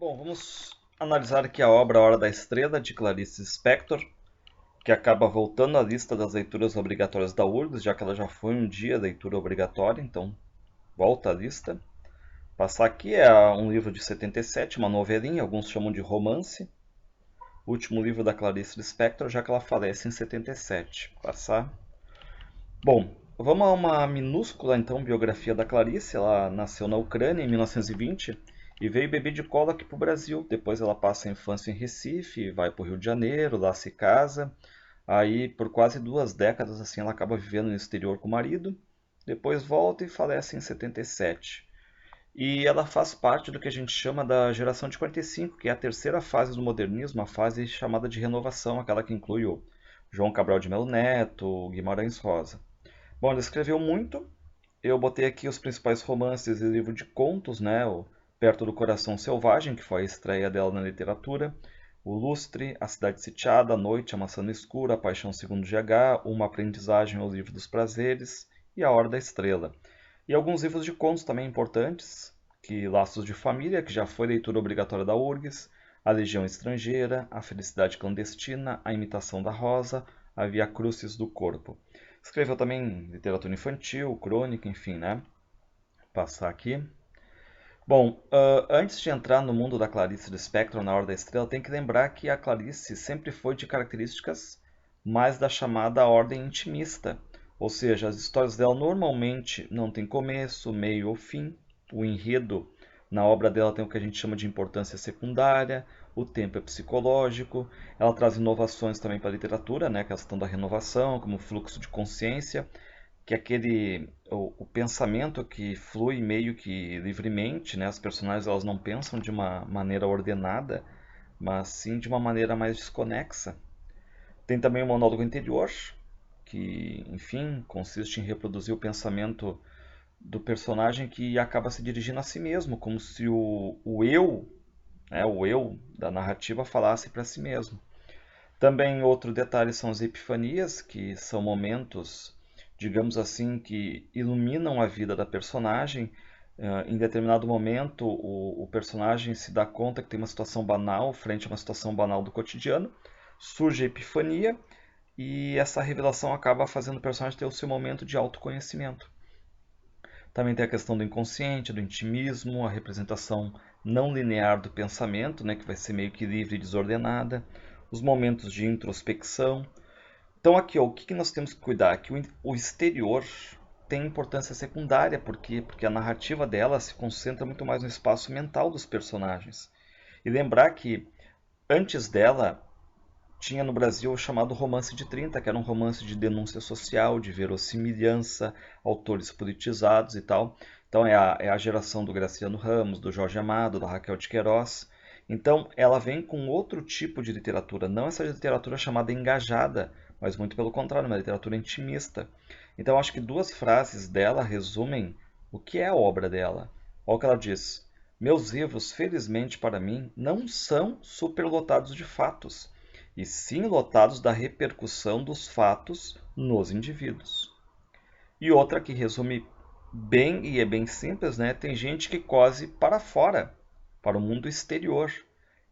Bom, vamos analisar aqui a obra A Hora da Estrela, de Clarice Lispector, que acaba voltando à lista das leituras obrigatórias da URGS, já que ela já foi um dia leitura obrigatória, então volta à lista. Passar aqui é um livro de 77, uma novelinha, alguns chamam de romance. O último livro da Clarice Lispector, já que ela falece em 77. Passar. Bom, vamos a uma minúscula então biografia da Clarice. Ela nasceu na Ucrânia em 1920 e veio beber de cola aqui para o Brasil. Depois ela passa a infância em Recife, vai para o Rio de Janeiro, lá se casa. Aí por quase 2 décadas assim ela acaba vivendo no exterior com o marido. Depois volta e falece em 77. E ela faz parte do que a gente chama da geração de 45, que é a terceira fase do modernismo, a fase chamada de renovação, aquela que inclui o João Cabral de Melo Neto, o Guimarães Rosa. Bom, ela escreveu muito. Eu botei aqui os principais romances e livro de contos, né? O Perto do Coração Selvagem, que foi a estreia dela na literatura. O Lustre, A Cidade Sitiada, A Noite, A Maçã no Escuro, A Paixão Segundo GH, Uma Aprendizagem ao Livro dos Prazeres e A Hora da Estrela. E alguns livros de contos também importantes, que Laços de Família, que já foi leitura obrigatória da URGS, A Legião Estrangeira, A Felicidade Clandestina, A Imitação da Rosa, A Via Crucis do Corpo. Escreveu também literatura infantil, crônica, enfim, né? Passar aqui. Bom, antes de entrar no mundo da Clarice Lispector na Hora da Estrela, tem que lembrar que a Clarice sempre foi de características mais da chamada ordem intimista. Ou seja, as histórias dela normalmente não têm começo, meio ou fim. O enredo na obra dela tem o que a gente chama de importância secundária, o tempo é psicológico. Ela traz inovações também para a literatura, né? A questão da renovação, como fluxo de consciência, que é o pensamento que flui meio que livremente, né? As personagens elas não pensam de uma maneira ordenada, mas sim de uma maneira mais desconexa. Tem também o monólogo interior, que, enfim, consiste em reproduzir o pensamento do personagem que acaba se dirigindo a si mesmo, como se o eu, né, o eu da narrativa falasse para si mesmo. Também outro detalhe são as epifanias, que são momentos, digamos assim, que iluminam a vida da personagem. Em determinado momento, o personagem se dá conta que tem uma situação banal frente a uma situação banal do cotidiano, surge a epifania e essa revelação acaba fazendo o personagem ter o seu momento de autoconhecimento. Também tem a questão do inconsciente, do intimismo, a representação não linear do pensamento, né, que vai ser meio que livre e desordenada, os momentos de introspecção. Então aqui, ó, o que nós temos que cuidar? Que o exterior tem importância secundária, porque a narrativa dela se concentra muito mais no espaço mental dos personagens. E lembrar que antes dela tinha no Brasil o chamado romance de 30, que era um romance de denúncia social, de verossimilhança, autores politizados e tal. Então é a geração do Graciano Ramos, do Jorge Amado, da Raquel de Queiroz. Então ela vem com outro tipo de literatura, não essa literatura chamada engajada, mas muito pelo contrário, uma literatura intimista. Então acho que duas frases dela resumem o que é a obra dela. Olha o que ela diz: Meus livros, felizmente para mim, não são superlotados de fatos, e sim lotados da repercussão dos fatos nos indivíduos. E outra que resume bem e é bem simples, né? Tem gente que cose para fora, para o mundo exterior.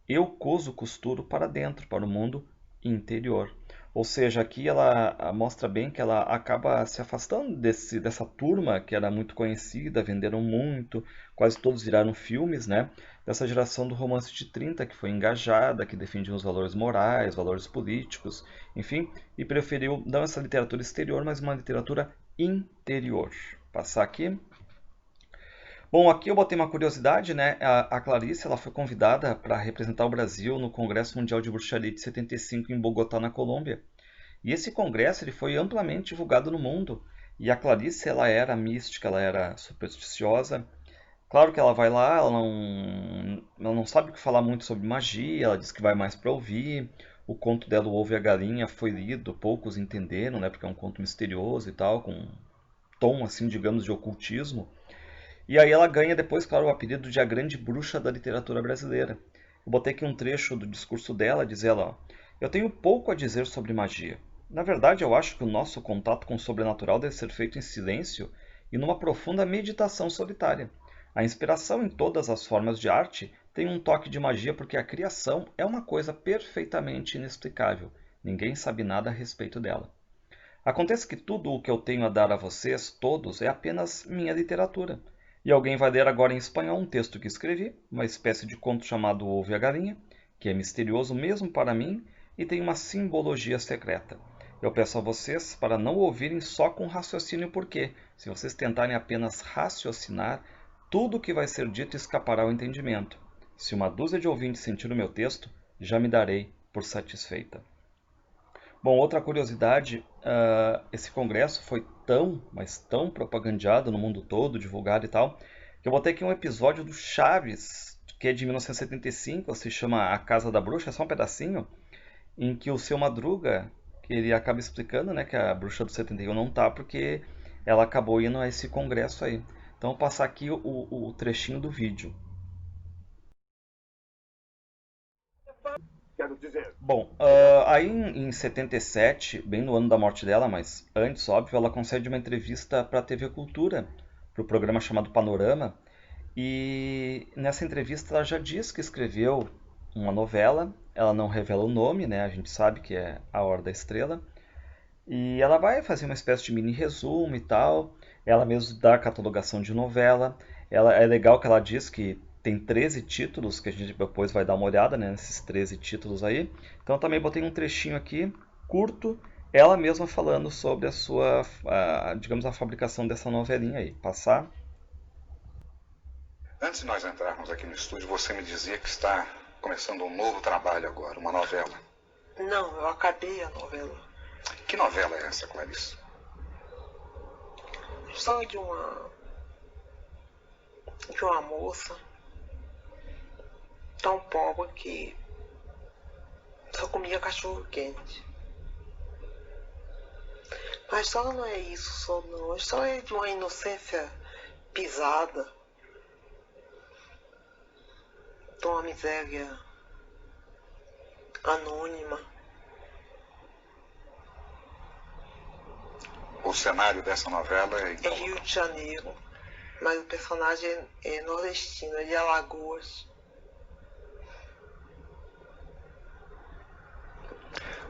Eu coso costuro para dentro, para o mundo interior. Ou seja, aqui ela mostra bem que ela acaba se afastando dessa turma que era muito conhecida, venderam muito, quase todos viraram filmes, né? Dessa geração do romance de 30 que foi engajada, que defendia os valores morais, valores políticos, enfim, e preferiu não essa literatura exterior, mas uma literatura interior. Passar aqui. Bom, aqui eu botei uma curiosidade, né? A Clarice ela foi convidada para representar o Brasil no Congresso Mundial de Bruxaria de 75 em Bogotá, na Colômbia. E esse congresso ele foi amplamente divulgado no mundo. E a Clarice ela era mística, ela era supersticiosa. Claro que ela vai lá, ela não sabe o que falar muito sobre magia, ela diz que vai mais para ouvir. O conto dela, O Ovo e a Galinha, foi lido, poucos entenderam, né? Porque é um conto misterioso e tal, com um tom, assim, digamos, de ocultismo. E aí ela ganha depois, claro, o apelido de a grande bruxa da literatura brasileira. Eu botei aqui um trecho do discurso dela, diz ela, ó, eu tenho pouco a dizer sobre magia. Na verdade, eu acho que o nosso contato com o sobrenatural deve ser feito em silêncio e numa profunda meditação solitária. A inspiração em todas as formas de arte tem um toque de magia porque a criação é uma coisa perfeitamente inexplicável. Ninguém sabe nada a respeito dela. Acontece que tudo o que eu tenho a dar a vocês, todos, é apenas minha literatura. E alguém vai ler agora em espanhol um texto que escrevi, uma espécie de conto chamado O Ovo e a Galinha, que é misterioso mesmo para mim e tem uma simbologia secreta. Eu peço a vocês para não ouvirem só com raciocínio porque, se vocês tentarem apenas raciocinar, tudo o que vai ser dito escapará ao entendimento. Se uma dúzia de ouvintes sentir o meu texto, já me darei por satisfeita. Bom, outra curiosidade, esse congresso foi tão, mas tão propagandeado no mundo todo, divulgado e tal, que eu botei aqui um episódio do Chaves, que é de 1975, se chama A Casa da Bruxa, é só um pedacinho, em que o Seu Madruga, ele acaba explicando, né, que a Bruxa do 71 não tá porque ela acabou indo a esse congresso aí. Então, eu vou passar aqui o trechinho do vídeo. Quero dizer. Bom, aí em 77, bem no ano da morte dela, mas antes, óbvio, ela concede uma entrevista para a TV Cultura, para o programa chamado Panorama, e nessa entrevista ela já diz que escreveu uma novela, ela não revela o nome, né? A gente sabe que é A Hora da Estrela, e ela vai fazer uma espécie de mini resumo e tal. Ela mesmo dá a catalogação de novela. É legal que ela diz que tem 13 títulos, que a gente depois vai dar uma olhada, né, nesses 13 títulos aí. Então eu também botei um trechinho aqui, curto, ela mesma falando sobre a sua, digamos, a fabricação dessa novelinha aí. Passar. Antes de nós entrarmos aqui no estúdio, você me dizia que está começando um novo trabalho agora, uma novela. Não, eu acabei a novela. Que novela é essa, Clarice? História de uma moça tão pobre que só comia cachorro quente. Mas a história não é isso só não. A história é de uma inocência pisada, de uma miséria anônima. O cenário dessa novela é É Rio de Janeiro, mas o personagem é nordestino, é de Alagoas.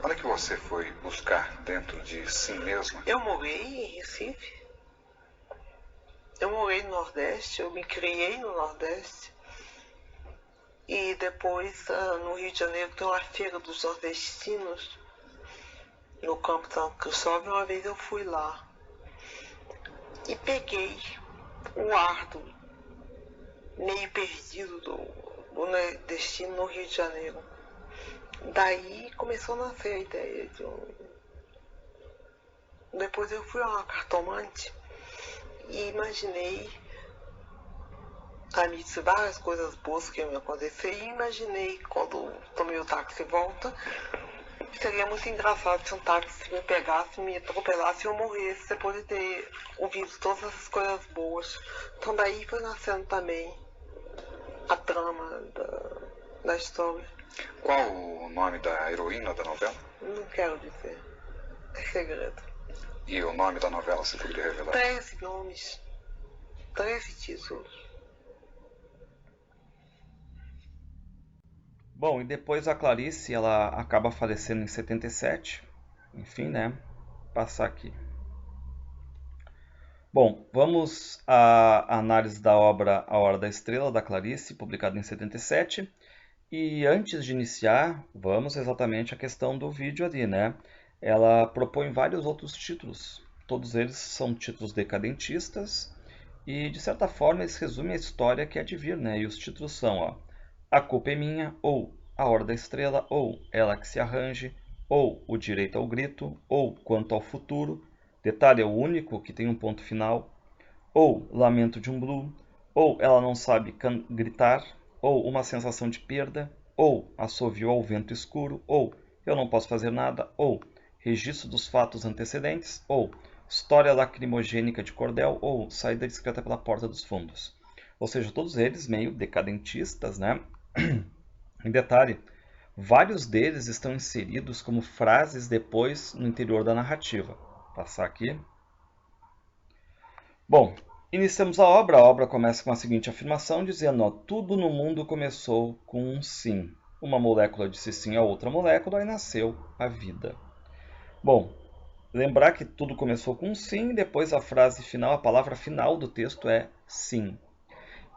Onde é que você foi buscar dentro de si mesma? Eu morei em Recife. Eu morei no Nordeste, eu me criei no Nordeste. E depois, no Rio de Janeiro, tem uma feira dos nordestinos, no Campo São Cristóvão. Uma vez eu fui lá e peguei o ar meio perdido do nordestino no Rio de Janeiro. Daí começou a nascer a ideia de Depois eu fui a uma cartomante e imaginei, me disse várias coisas boas que iam me acontecer, e imaginei quando tomei o táxi de volta, seria muito engraçado se um táxi me pegasse, me atropelasse e eu morresse depois de ter ouvido todas essas coisas boas. Então daí foi nascendo também a trama da história. Qual o nome da heroína da novela? Não quero dizer, é segredo. E o nome da novela, você poderia revelar? 13 nomes, 13 títulos. Bom, e depois a Clarice, ela acaba falecendo em 77. Enfim, né? Passar aqui. Bom, vamos à análise da obra A Hora da Estrela, da Clarice, publicada em 77. E antes de iniciar, vamos exatamente à questão do vídeo ali, né? Ela propõe vários outros títulos. Todos eles são títulos decadentistas e, de certa forma, eles resumem a história que é de vir, né? E os títulos são, ó, A Culpa é Minha, ou A Hora da Estrela, ou Ela que se arranje, ou O Direito ao Grito, ou Quanto ao Futuro, Detalhe é o único que tem um ponto final, ou Lamento de um Blue, ou Ela não sabe gritar, ou Uma sensação de perda, ou Assovio ao vento escuro, ou Eu não posso fazer nada, ou Registro dos fatos antecedentes, ou História lacrimogênica de cordel, ou Saída discreta pela porta dos fundos. Ou seja, todos eles meio decadentistas, né? Em detalhe, vários deles estão inseridos como frases depois no interior da narrativa. Vou passar aqui. Bom, Iniciamos a obra começa com a seguinte afirmação, dizendo, ó, tudo no mundo começou com um sim. Uma molécula disse sim a outra molécula e nasceu a vida. Bom, lembrar que tudo começou com um sim, depois a frase final, a palavra final do texto é sim.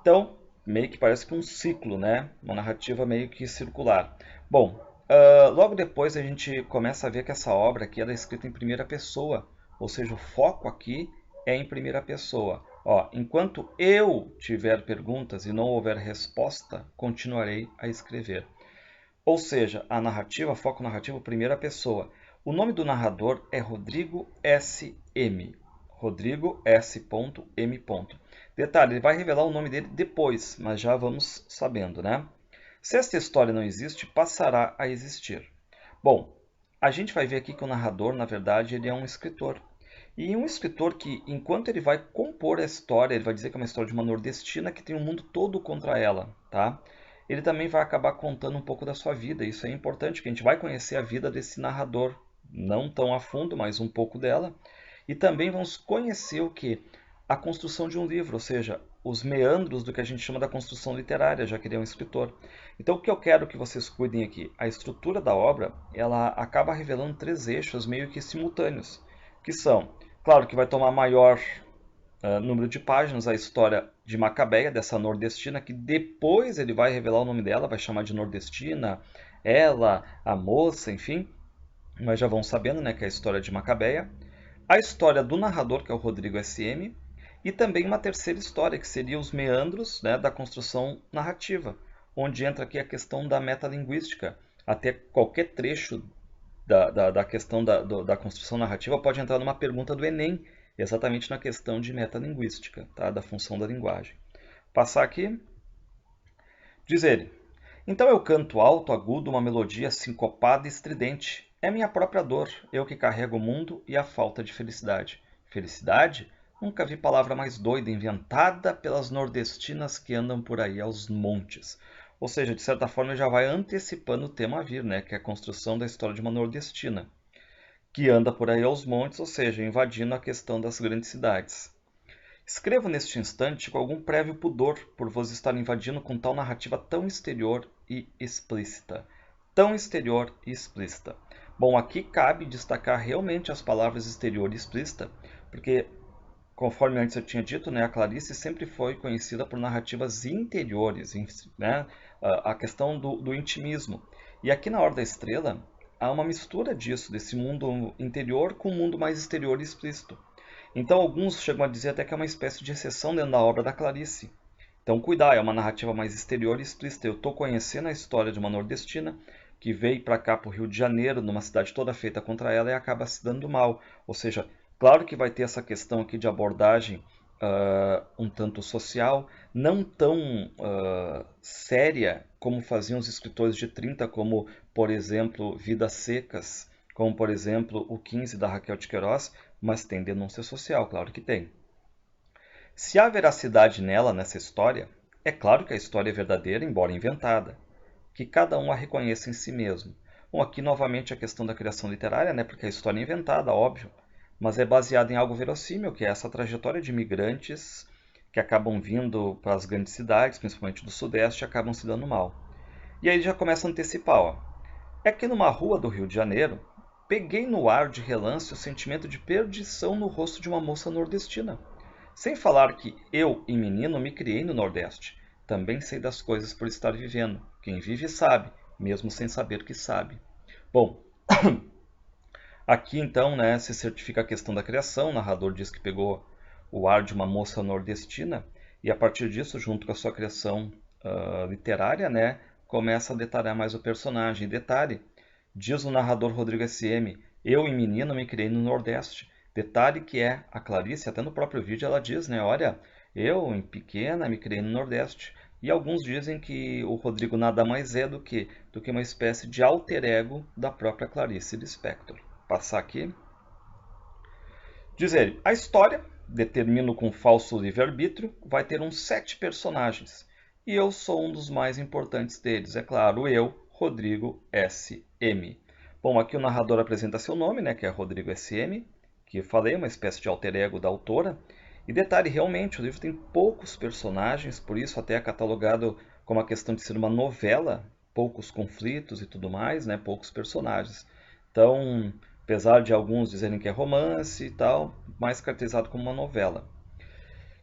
Então, meio que parece que um ciclo, né? Uma narrativa meio que circular. Bom, logo depois a gente começa a ver que essa obra aqui ela é escrita em primeira pessoa, ou seja, o foco aqui é em primeira pessoa. Ó, enquanto eu tiver perguntas e não houver resposta, continuarei a escrever. Ou seja, a narrativa, foco narrativo, primeira pessoa. O nome do narrador é Rodrigo S.M. Rodrigo S.M. Detalhe, ele vai revelar o nome dele depois, mas já vamos sabendo, né? Se esta história não existe, passará a existir. Bom, a gente vai ver aqui que o narrador, na verdade, ele é um escritor. E um escritor que, enquanto ele vai compor a história, ele vai dizer que é uma história de uma nordestina que tem o mundo todo contra ela, tá? Ele também vai acabar contando um pouco da sua vida. Isso é importante, que a gente vai conhecer a vida desse narrador, não tão a fundo, mas um pouco dela. E também vamos conhecer o que? A construção de um livro, ou seja, os meandros do que a gente chama da construção literária, já que ele é um escritor. Então, o que eu quero que vocês cuidem aqui? A estrutura da obra, ela acaba revelando 3 eixos meio que simultâneos, que são, claro que vai tomar maior número de páginas a história de Macabeia, dessa nordestina, que depois ele vai revelar o nome dela, vai chamar de nordestina, ela, a moça, enfim, mas já vão sabendo, né, que é a história de Macabeia. A história do narrador, que é o Rodrigo S.M., e também uma terceira história, que seria os meandros, né, da construção narrativa, onde entra aqui a questão da metalinguística. Até qualquer trecho da questão da construção narrativa pode entrar numa pergunta do Enem, exatamente na questão de metalinguística, tá, da função da linguagem. Passar aqui. Diz ele, então eu canto alto, agudo, uma melodia sincopada e estridente. É minha própria dor, eu que carrego o mundo e a falta de felicidade. Felicidade? Nunca vi palavra mais doida, inventada pelas nordestinas que andam por aí aos montes. Ou seja, de certa forma já vai antecipando o tema a vir, né? Que é a construção da história de uma nordestina, que anda por aí aos montes, ou seja, invadindo a questão das grandes cidades. Escrevo neste instante com algum prévio pudor por vos estar invadindo com tal narrativa tão exterior e explícita. Tão exterior e explícita. Bom, aqui cabe destacar realmente as palavras exterior e explícita, porque, conforme antes eu tinha dito, né, a Clarice sempre foi conhecida por narrativas interiores, né, a questão do intimismo. E aqui na Hora da Estrela há uma mistura disso, desse mundo interior com o mundo mais exterior e explícito. Então alguns chegam a dizer até que é uma espécie de exceção dentro da obra da Clarice. Então cuidar, é uma narrativa mais exterior e explícita. Eu estou conhecendo a história de uma nordestina que veio para cá, para o Rio de Janeiro, numa cidade toda feita contra ela e acaba se dando mal. Ou seja, claro que vai ter essa questão aqui de abordagem um tanto social, não tão séria como faziam os escritores de 30, como, por exemplo, Vidas Secas, como, por exemplo, o 15 da Raquel de Queiroz, mas tem denúncia social, claro que tem. Se há veracidade nessa história, é claro que a história é verdadeira, embora inventada, que cada um a reconheça em si mesmo. Bom, aqui novamente a questão da criação literária, né, porque a história é inventada, óbvio, mas é baseada em algo verossímil, que é essa trajetória de imigrantes que acabam vindo para as grandes cidades, principalmente do Sudeste, e acabam se dando mal. E aí já começa a antecipar, ó. É que numa rua do Rio de Janeiro, peguei no ar de relance o sentimento de perdição no rosto de uma moça nordestina. Sem falar que eu, em menino, me criei no Nordeste. Também sei das coisas por estar vivendo. Quem vive sabe, mesmo sem saber que sabe. Bom, aqui então, né, se certifica a questão da criação. O narrador diz que pegou o ar de uma moça nordestina e a partir disso, junto com a sua criação literária, né, começa a detalhar mais o personagem. Detalhe, diz o narrador Rodrigo S.M., eu em menino me criei no Nordeste. Detalhe que é a Clarice, até no próprio vídeo ela diz, né, olha, eu em pequena me criei no Nordeste. E alguns dizem que o Rodrigo nada mais é do que uma espécie de alter ego da própria Clarice Lispector. Passar aqui. Diz ele, a história, determino com falso livre-arbítrio, vai ter uns 7 personagens. E eu sou um dos mais importantes deles, é claro, eu, Rodrigo S.M. Bom, aqui o narrador apresenta seu nome, né, que é Rodrigo S.M., que eu falei, uma espécie de alter ego da autora, E detalhe, realmente, o livro tem poucos personagens, por isso até é catalogado como a questão de ser uma novela, poucos conflitos e tudo mais, né? Poucos personagens. Então, apesar de alguns dizerem que é romance e tal, mais caracterizado como uma novela.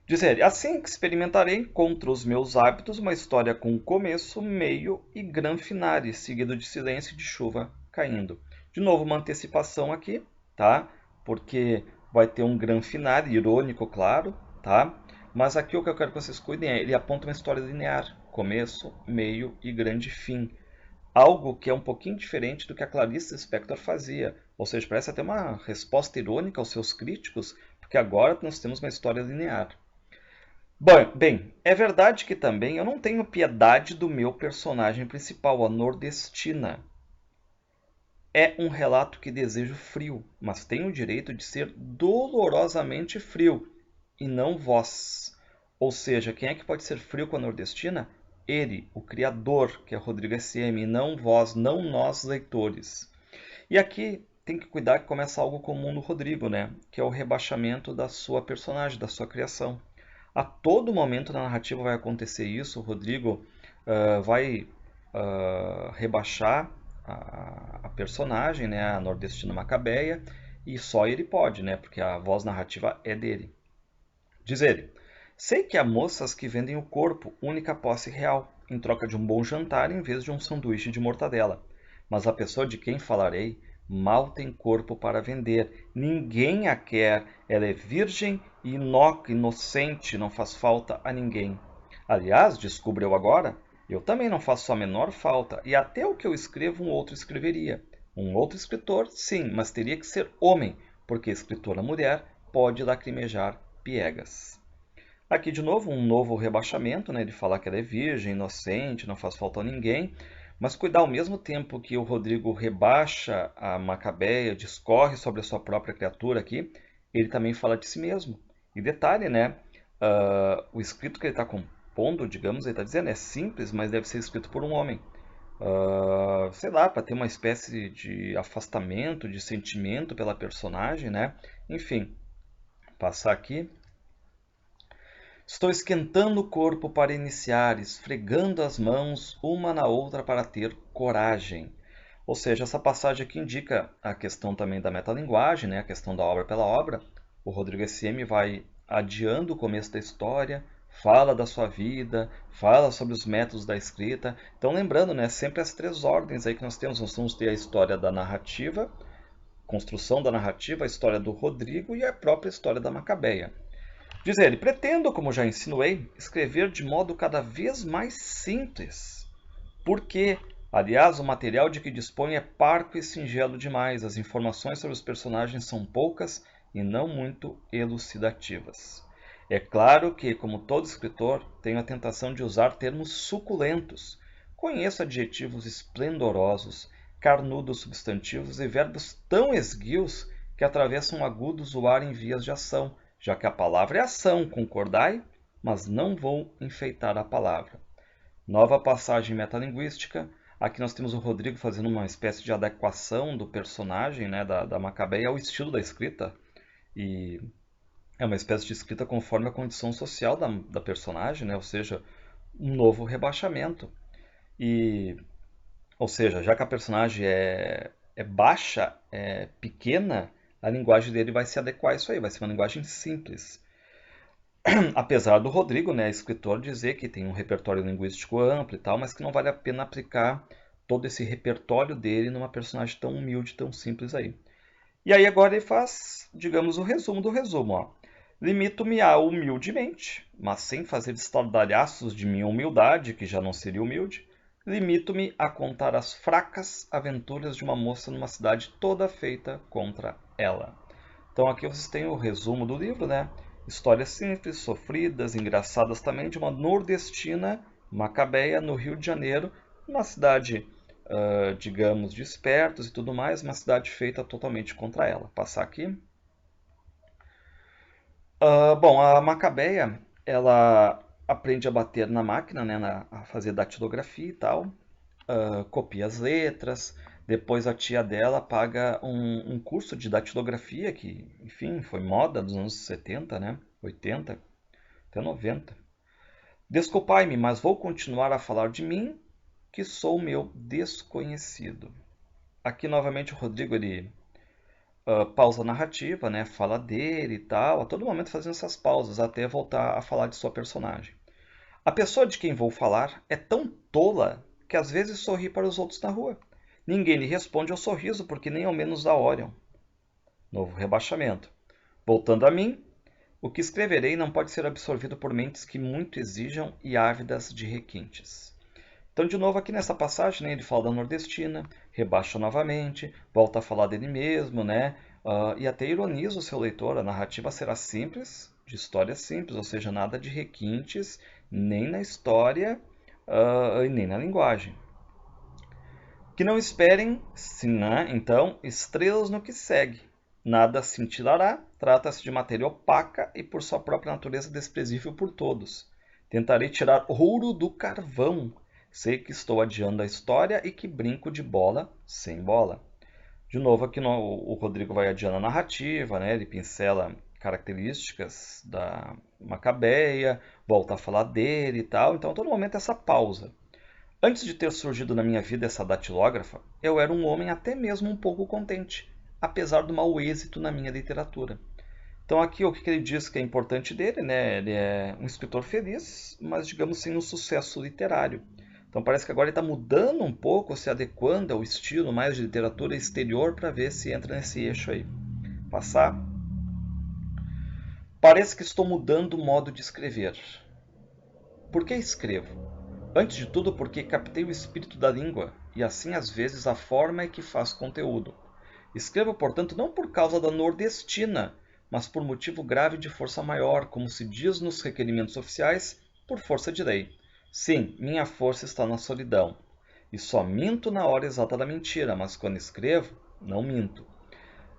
Dizer, assim que experimentarei contra os meus hábitos uma história com começo, meio e gran finale, seguido de silêncio e de chuva caindo. De novo, uma antecipação aqui, tá? Porque vai ter um gran finale, irônico, claro, tá? Mas aqui o que eu quero que vocês cuidem é, ele aponta uma história linear, começo, meio e grande fim. Algo que é um pouquinho diferente do que a Clarice Lispector fazia. Ou seja, parece até uma resposta irônica aos seus críticos, porque agora nós temos uma história linear. Bem, é verdade que também eu não tenho piedade do meu personagem principal, a nordestina. É um relato que desejo frio, mas tenho o direito de ser dolorosamente frio, e não vós. Ou seja, quem é que pode ser frio com a nordestina? Ele, o criador, que é Rodrigo S.M., e não vós, não nós, leitores. E aqui tem que cuidar que começa algo comum no Rodrigo, né? Que é o rebaixamento da sua personagem, da sua criação. A todo momento na narrativa vai acontecer isso. O Rodrigo vai rebaixar a personagem, né, a nordestina Macabeia, e só ele pode, né, porque a voz narrativa é dele. Diz ele: sei que há moças que vendem o corpo, única posse real, em troca de um bom jantar em vez de um sanduíche de mortadela. Mas a pessoa de quem falarei mal tem corpo para vender. Ninguém a quer. Ela é virgem e inocente, não faz falta a ninguém. Aliás, descubro eu agora, eu também não faço a menor falta, e até o que eu escrevo um outro escreveria. Um outro escritor, sim, mas teria que ser homem, porque escritora mulher pode lacrimejar piegas. Aqui de novo, um novo rebaixamento, né? Ele fala que ela é virgem, inocente, não faz falta a ninguém. Mas cuidar ao mesmo tempo que o Rodrigo rebaixa a Macabeia, discorre sobre a sua própria criatura aqui, ele também fala de si mesmo. E detalhe, né? O escrito que ele está compondo, digamos, ele está dizendo, é simples, mas deve ser escrito por um homem. Sei lá, para ter uma espécie de afastamento, de sentimento pela personagem, né? Enfim, passar aqui. Estou esquentando o corpo para iniciar, esfregando as mãos uma na outra para ter coragem. Ou seja, essa passagem aqui indica a questão também da metalinguagem, né? A questão da obra pela obra. O Rodrigo S.M. vai adiando o começo da história, fala da sua vida, fala sobre os métodos da escrita. Então, lembrando, né, sempre as três ordens aí que nós temos. Nós vamos ter a história da narrativa, construção da narrativa, a história do Rodrigo e a própria história da Macabeia. Diz ele: pretendo, como já insinuei, escrever de modo cada vez mais simples. Porque, aliás, o material de que disponho é parco e singelo demais. As informações sobre os personagens são poucas e não muito elucidativas. É claro que, como todo escritor, tenho a tentação de usar termos suculentos. Conheço adjetivos esplendorosos, carnudos substantivos e verbos tão esguios que atravessam agudos o ar em vias de ação, já que a palavra é ação, concordai? Mas não vou enfeitar a palavra. Nova passagem metalinguística. Aqui nós temos o Rodrigo fazendo uma espécie de adequação do personagem, né, da Macabeia ao estilo da escrita. E é uma espécie de escrita conforme a condição social da personagem, né, ou seja, um novo rebaixamento. Ou seja, já que a personagem é baixa, é pequena, a linguagem dele vai se adequar a isso aí, vai ser uma linguagem simples. Apesar do Rodrigo, né, escritor, dizer que tem um repertório linguístico amplo e tal, mas que não vale a pena aplicar todo esse repertório dele numa personagem tão humilde, tão simples aí. E aí agora ele faz, digamos, o resumo do resumo. Ó. Limito-me a humildemente, mas sem fazer estardalhaços de minha humildade, que já não seria humilde, limito-me a contar as fracas aventuras de uma moça numa cidade toda feita contra ela. Então aqui vocês têm o resumo do livro, né? Histórias simples, sofridas, engraçadas também, de uma nordestina Macabeia, no Rio de Janeiro, uma cidade, digamos, de espertos e tudo mais, uma cidade feita totalmente contra ela. Passar aqui. Bom, a Macabeia, ela aprende a bater na máquina, né, a fazer datilografia e tal, copia as letras. Depois a tia dela paga um curso de datilografia, que, enfim, foi moda dos anos 70, né? 80, até 90. Desculpai-me, mas vou continuar a falar de mim, que sou meu desconhecido. Aqui novamente o Rodrigo ele pausa a narrativa, né? Fala dele e tal, a todo momento fazendo essas pausas até voltar a falar de sua personagem. A pessoa de quem vou falar é tão tola que às vezes sorri para os outros na rua. Ninguém lhe responde ao sorriso porque nem ao menos a olham. Novo rebaixamento. Voltando a mim, o que escreverei não pode ser absorvido por mentes que muito exijam e ávidas de requintes. Então, de novo, aqui nessa passagem, né, ele fala da nordestina, rebaixa novamente, volta a falar dele mesmo, né, e até ironiza o seu leitor. A narrativa será simples, de história simples, ou seja, nada de requintes, nem na história e nem na linguagem. Que não esperem, então, estrelas no que segue. Nada cintilará, trata-se de matéria opaca e por sua própria natureza desprezível por todos. Tentarei tirar ouro do carvão. Sei que estou adiando a história e que brinco de bola sem bola. De novo, aqui o Rodrigo vai adiando a narrativa, né? Ele pincela características da Macabeia, volta a falar dele e tal. Então, a todo momento, essa pausa. Antes de ter surgido na minha vida essa datilógrafa, eu era um homem até mesmo um pouco contente, apesar do mau êxito na minha literatura. Então aqui o que ele diz que é importante dele, né? Ele é um escritor feliz, mas digamos sem um sucesso literário. Então parece que agora ele está mudando um pouco, se adequando ao estilo mais de literatura exterior para ver se entra nesse eixo aí. Passar. Parece que estou mudando o modo de escrever. Por que escrevo? Antes de tudo porque captei o espírito da língua, e assim às vezes a forma é que faz conteúdo. Escrevo, portanto, não por causa da nordestina, mas por motivo grave de força maior, como se diz nos requerimentos oficiais, por força de lei. Sim, minha força está na solidão. E só minto na hora exata da mentira, mas quando escrevo, não minto.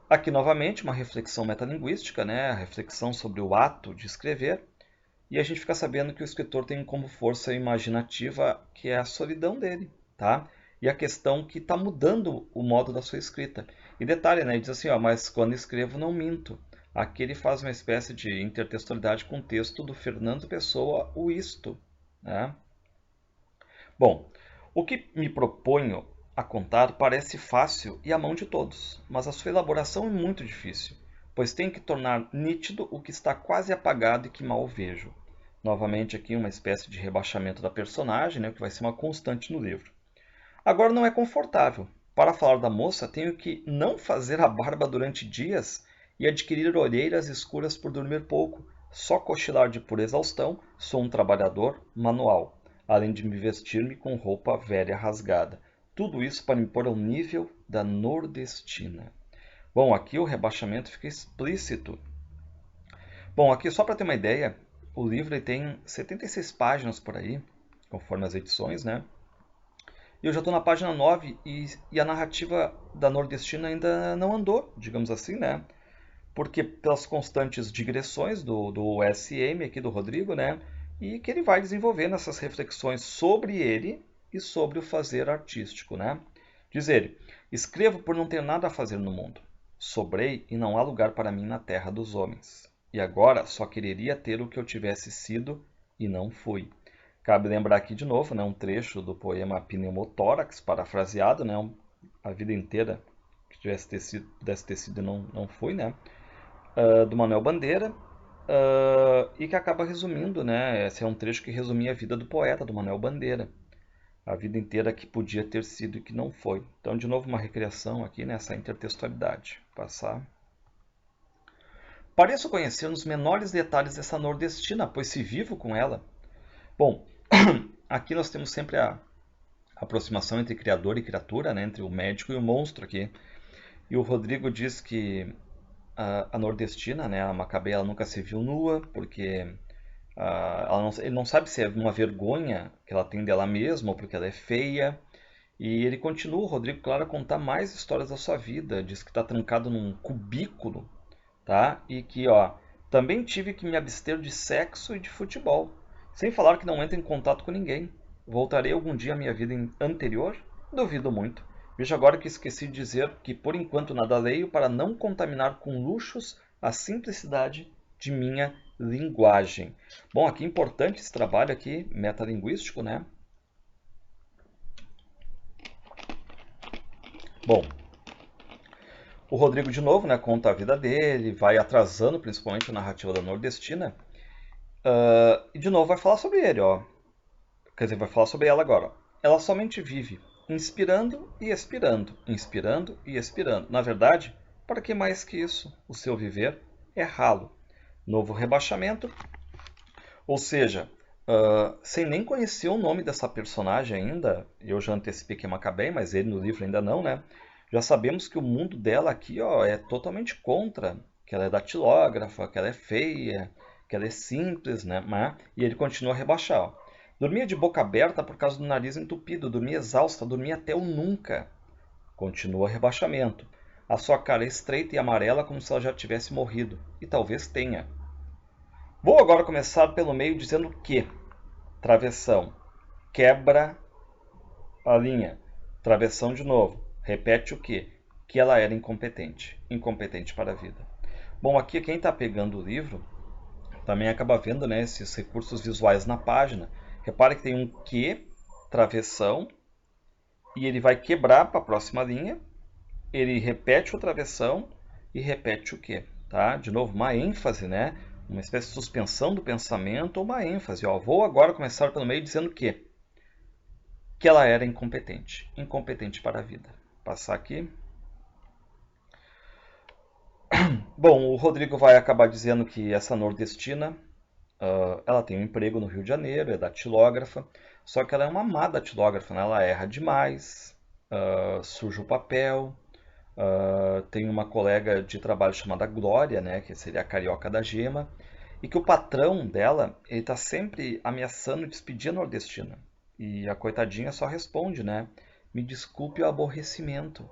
Aqui, novamente, uma reflexão metalinguística, né? A reflexão sobre o ato de escrever. E a gente fica sabendo que o escritor tem como força imaginativa, que é a solidão dele, tá? E a questão que está mudando o modo da sua escrita. E detalhe, né? Ele diz assim, ó, mas quando escrevo não minto. Aqui ele faz uma espécie de intertextualidade com o texto do Fernando Pessoa, o Isto, né? Bom, o que me proponho a contar parece fácil e à mão de todos, mas a sua elaboração é muito difícil, pois tem que tornar nítido o que está quase apagado e que mal vejo. Novamente aqui uma espécie de rebaixamento da personagem, né, que vai ser uma constante no livro. Agora não é confortável. Para falar da moça, tenho que não fazer a barba durante dias e adquirir orelhas escuras por dormir pouco, só cochilar de pura exaustão, sou um trabalhador manual, além de me vestir-me com roupa velha rasgada. Tudo isso para me pôr ao nível da nordestina. Bom, aqui o rebaixamento fica explícito. Bom, aqui só para ter uma ideia, o livro tem 76 páginas por aí, conforme as edições, né? E eu já estou na página 9 e a narrativa da nordestina ainda não andou, digamos assim, né? Porque pelas constantes digressões do SM aqui do Rodrigo, né? E que ele vai desenvolvendo essas reflexões sobre ele e sobre o fazer artístico, né? Diz ele, escrevo por não ter nada a fazer no mundo. Sobrei e não há lugar para mim na terra dos homens. E agora só quereria ter o que eu tivesse sido e não fui. Cabe lembrar aqui de novo, né, um trecho do poema Pneumotórax, parafraseado, né, a vida inteira que pudesse ter sido e não fui, né, do Manuel Bandeira, e que acaba resumindo, né, esse é um trecho que resumia a vida do poeta, do Manuel Bandeira, a vida inteira que podia ter sido e que não foi. Então, de novo, uma recriação aqui nessa intertextualidade. Passar. Pareço conhecer nos menores detalhes dessa nordestina, pois se vivo com ela. Bom, aqui nós temos sempre a aproximação entre criador e criatura, né, entre o médico e o monstro aqui. E o Rodrigo diz que a nordestina, né, a Macabeia, ela nunca se viu nua, porque ele não sabe se é uma vergonha que ela tem dela mesma ou porque ela é feia. E ele continua, o Rodrigo, claro, a contar mais histórias da sua vida. Diz que está trancado num cubículo, tá? E que, ó, também tive que me abster de sexo e de futebol. Sem falar que não entra em contato com ninguém. Voltarei algum dia à minha vida anterior? Duvido muito. Veja agora que esqueci de dizer que por enquanto nada leio para não contaminar com luxos a simplicidade de minha linguagem. Bom, aqui é importante esse trabalho aqui, metalinguístico, né? Bom, o Rodrigo de novo, né, conta a vida dele, vai atrasando principalmente a narrativa da nordestina, e de novo vai falar sobre ele, ó. Quer dizer, vai falar sobre ela agora. Ó. Ela somente vive inspirando e expirando, inspirando e expirando. Na verdade, para que mais que isso? O seu viver é ralo. Novo rebaixamento, ou seja, sem nem conhecer o nome dessa personagem ainda, eu já antecipei que é Macabé, mas ele no livro ainda não, né? Já sabemos que o mundo dela aqui, ó, é totalmente contra, que ela é datilógrafa, que ela é feia, que ela é simples, né? E ele continua a rebaixar, ó. Dormia de boca aberta por causa do nariz entupido, dormia exausta, dormia até o nunca. Continua rebaixamento. A sua cara é estreita e amarela como se ela já tivesse morrido, e talvez tenha. Vou agora começar pelo meio dizendo que travessão quebra a linha. Travessão de novo. Repete o quê? Que ela era incompetente. Incompetente para a vida. Bom, aqui quem está pegando o livro também acaba vendo, né, esses recursos visuais na página. Repare que tem um que, travessão, e ele vai quebrar para a próxima linha. Ele repete o travessão e repete o que, tá? De novo, uma ênfase, né? Uma espécie de suspensão do pensamento ou uma ênfase. Ó, vou agora começar pelo meio dizendo que ela era incompetente. Incompetente para a vida. Passar aqui. Bom, o Rodrigo vai acabar dizendo que essa nordestina, ela tem um emprego no Rio de Janeiro, é datilógrafa, só que ela é uma má datilógrafa, né? Ela erra demais, suja o papel. Tem uma colega de trabalho chamada Glória, né, que seria a carioca da gema, e que o patrão dela, ele está sempre ameaçando despedir a nordestina. E a coitadinha só responde, né, me desculpe o aborrecimento.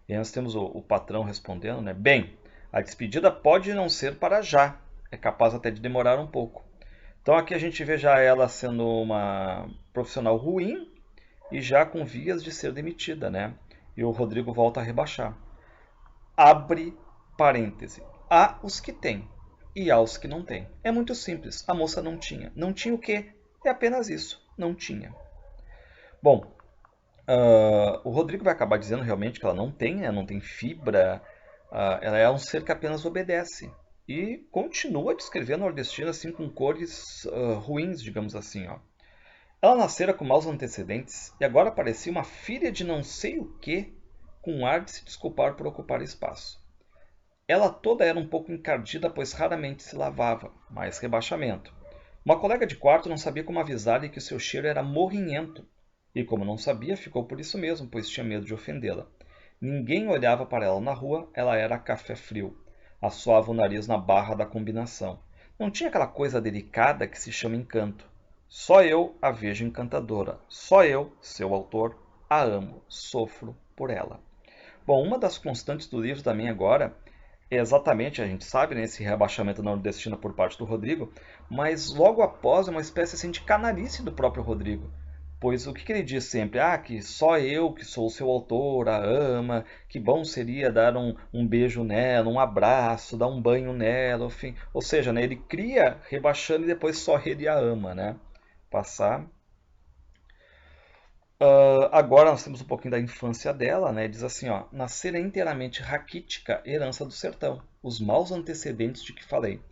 E aí nós temos o patrão respondendo, né, bem, a despedida pode não ser para já, é capaz até de demorar um pouco. Então aqui a gente vê já ela sendo uma profissional ruim e já com vias de ser demitida, né? E o Rodrigo volta a rebaixar. Abre parêntese. Há os que têm e há os que não têm. É muito simples. A moça não tinha. Não tinha o quê? É apenas isso. Não tinha. Bom, o Rodrigo vai acabar dizendo realmente que ela não tem, né? Não tem fibra. Ela é um ser que apenas obedece. E continua a descrever a nordestina assim com cores ruins, digamos assim. Ó. Ela nascera com maus antecedentes e agora parecia uma filha de não sei o que, com um ar de se desculpar por ocupar espaço. Ela toda era um pouco encardida, pois raramente se lavava, mais rebaixamento. Uma colega de quarto não sabia como avisar-lhe que o seu cheiro era morrinhento, e como não sabia, ficou por isso mesmo, pois tinha medo de ofendê-la. Ninguém olhava para ela na rua, ela era café frio. Assoava o nariz na barra da combinação. Não tinha aquela coisa delicada que se chama encanto. Só eu a vejo encantadora. Só eu, seu autor, a amo. Sofro por ela. Bom, uma das constantes do livro também agora é exatamente, a gente sabe, né, esse rebaixamento nordestina por parte do Rodrigo, mas logo após é uma espécie assim, de canalice do próprio Rodrigo. Pois o que ele diz sempre? Que só eu, que sou o seu autor, a ama, que bom seria dar um beijo nela, um abraço, dar um banho nela, enfim. Ou seja, né, ele cria rebaixando e depois só ele a ama, né? Passar. Agora nós temos um pouquinho da infância dela, né? Diz assim, ó, nascer inteiramente raquítica, herança do sertão, os maus antecedentes de que falei.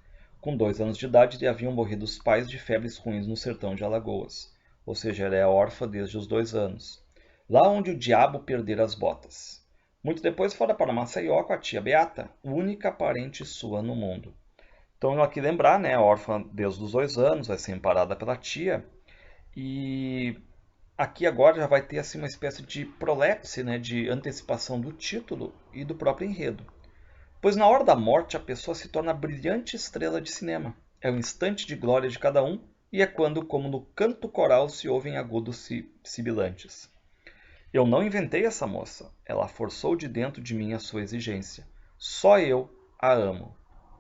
Com 2 anos de idade lhe haviam morrido os pais de febres ruins no sertão de Alagoas. Ou seja, ela é órfã desde os 2 anos. Lá onde o diabo perdera as botas. Muito depois fora para Maceió com a tia Beata, única parente sua no mundo. Então aqui lembrar, né, órfã desde os 2 anos, vai ser amparada pela tia. E aqui agora já vai ter assim, uma espécie de prolepse, né, de antecipação do título e do próprio enredo. Pois na hora da morte a pessoa se torna brilhante estrela de cinema. É o instante de glória de cada um e é quando, como no canto coral, se ouvem agudos sibilantes. Eu não inventei essa moça. Ela forçou de dentro de mim a sua exigência. Só eu a amo.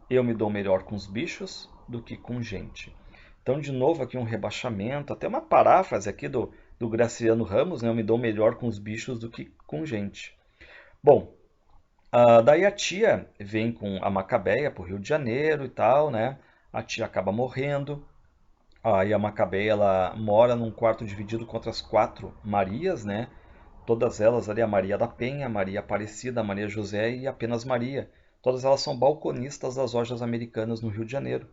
Eu me dou melhor com os bichos do que com gente. Então, de novo, aqui um rebaixamento, até uma paráfrase aqui do Graciliano Ramos, né? Eu me dou melhor com os bichos do que com gente. Bom, daí a tia vem com a Macabeia para o Rio de Janeiro e tal, né? a tia acaba morrendo. Aí a Macabeia, ela mora num quarto dividido com outras 4 Marias, né? Todas elas ali, a Maria da Penha, a Maria Aparecida, a Maria José e apenas Maria. Todas elas são balconistas das lojas americanas no Rio de Janeiro.